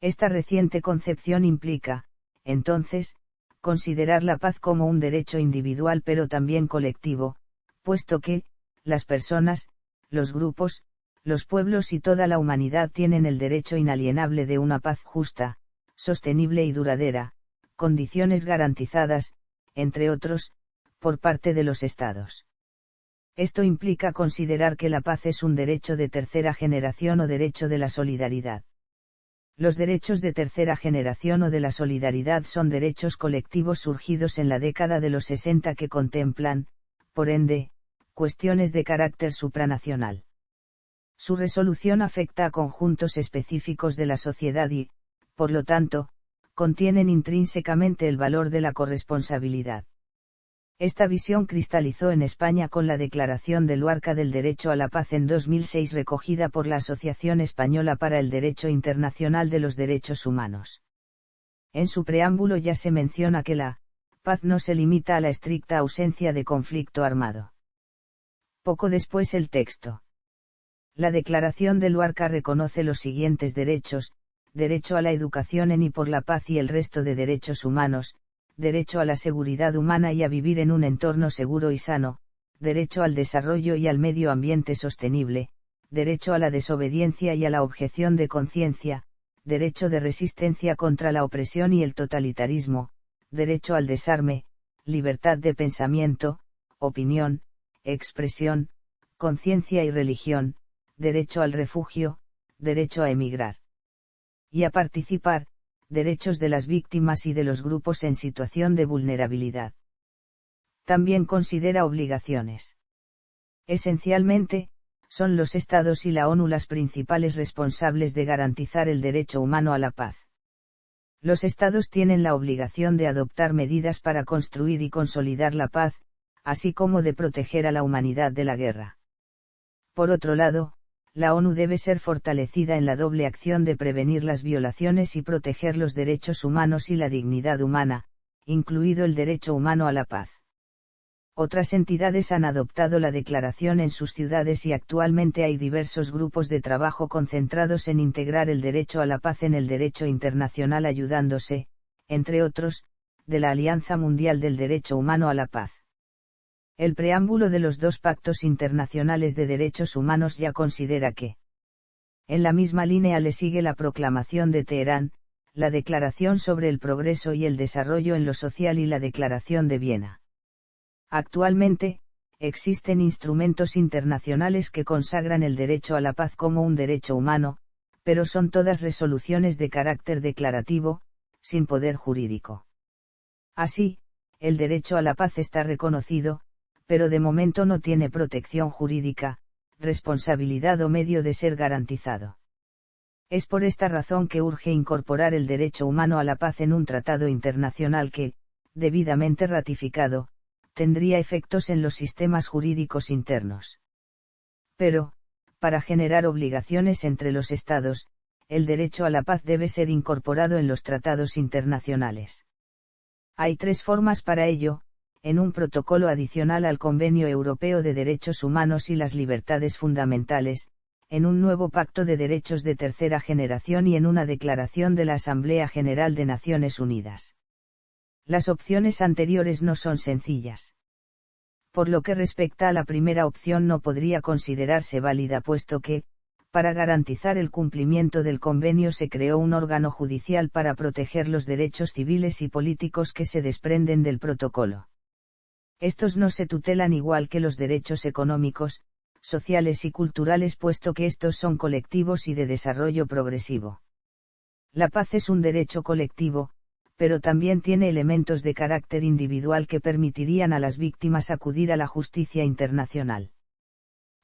Esta reciente concepción implica, entonces, considerar la paz como un derecho individual pero también colectivo, puesto que, las personas, los grupos, los pueblos y toda la humanidad tienen el derecho inalienable de una paz justa, sostenible y duradera, condiciones garantizadas, entre otros, por parte de los estados. Esto implica considerar que la paz es un derecho de tercera generación o derecho de la solidaridad. Los derechos de tercera generación o de la solidaridad son derechos colectivos surgidos en la década de los 60 que contemplan, por ende, cuestiones de carácter supranacional. Su resolución afecta a conjuntos específicos de la sociedad y, por lo tanto, contienen intrínsecamente el valor de la corresponsabilidad. Esta visión cristalizó en España con la Declaración de Luarca del Derecho a la Paz en 2006 recogida por la Asociación Española para el Derecho Internacional de los Derechos Humanos. En su preámbulo ya se menciona que la paz no se limita a la estricta ausencia de conflicto armado. Poco después el texto. La Declaración de Luarca reconoce los siguientes derechos: derecho a la educación en y por la paz y el resto de derechos humanos, derecho a la seguridad humana y a vivir en un entorno seguro y sano, derecho al desarrollo y al medio ambiente sostenible, derecho a la desobediencia y a la objeción de conciencia, derecho de resistencia contra la opresión y el totalitarismo, derecho al desarme, libertad de pensamiento, opinión, expresión, conciencia y religión, derecho al refugio, derecho a emigrar y a participar, derechos de las víctimas y de los grupos en situación de vulnerabilidad. También considera obligaciones. Esencialmente, son los Estados y la ONU las principales responsables de garantizar el derecho humano a la paz. Los Estados tienen la obligación de adoptar medidas para construir y consolidar la paz, así como de proteger a la humanidad de la guerra. Por otro lado, la ONU debe ser fortalecida en la doble acción de prevenir las violaciones y proteger los derechos humanos y la dignidad humana, incluido el derecho humano a la paz. Otras entidades han adoptado la declaración en sus ciudades y actualmente hay diversos grupos de trabajo concentrados en integrar el derecho a la paz en el derecho internacional ayudándose, entre otros, de la Alianza Mundial del Derecho Humano a la Paz. El preámbulo de los dos pactos internacionales de derechos humanos ya considera que, en la misma línea le sigue la Proclamación de Teherán, la Declaración sobre el Progreso y el Desarrollo en lo Social y la Declaración de Viena. Actualmente, existen instrumentos internacionales que consagran el derecho a la paz como un derecho humano, pero son todas resoluciones de carácter declarativo, sin poder jurídico. Así, el derecho a la paz está reconocido, pero de momento no tiene protección jurídica, responsabilidad o medio de ser garantizado. Es por esta razón que urge incorporar el derecho humano a la paz en un tratado internacional que, debidamente ratificado, tendría efectos en los sistemas jurídicos internos. Pero, para generar obligaciones entre los Estados, el derecho a la paz debe ser incorporado en los tratados internacionales. Hay tres formas para ello: en un protocolo adicional al Convenio Europeo de Derechos Humanos y las Libertades Fundamentales, en un nuevo Pacto de Derechos de Tercera Generación y en una declaración de la Asamblea General de Naciones Unidas. Las opciones anteriores no son sencillas. Por lo que respecta a la primera opción no podría considerarse válida puesto que, para garantizar el cumplimiento del convenio se creó un órgano judicial para proteger los derechos civiles y políticos que se desprenden del protocolo. Estos no se tutelan igual que los derechos económicos, sociales y culturales puesto que estos son colectivos y de desarrollo progresivo. La paz es un derecho colectivo, pero también tiene elementos de carácter individual que permitirían a las víctimas acudir a la justicia internacional.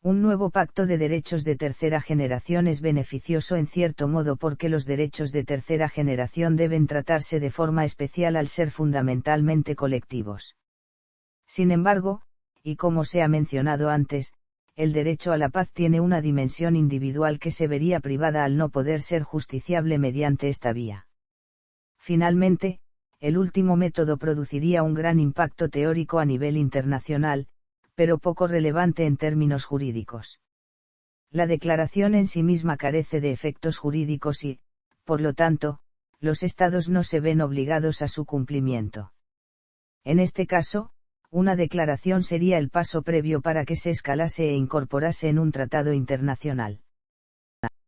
Un nuevo pacto de derechos de tercera generación es beneficioso en cierto modo porque los derechos de tercera generación deben tratarse de forma especial al ser fundamentalmente colectivos. Sin embargo, y como se ha mencionado antes, el derecho a la paz tiene una dimensión individual que se vería privada al no poder ser justiciable mediante esta vía. Finalmente, el último método produciría un gran impacto teórico a nivel internacional, pero poco relevante en términos jurídicos. La declaración en sí misma carece de efectos jurídicos y, por lo tanto, los Estados no se ven obligados a su cumplimiento. En este caso, una declaración sería el paso previo para que se escalase e incorporase en un tratado internacional.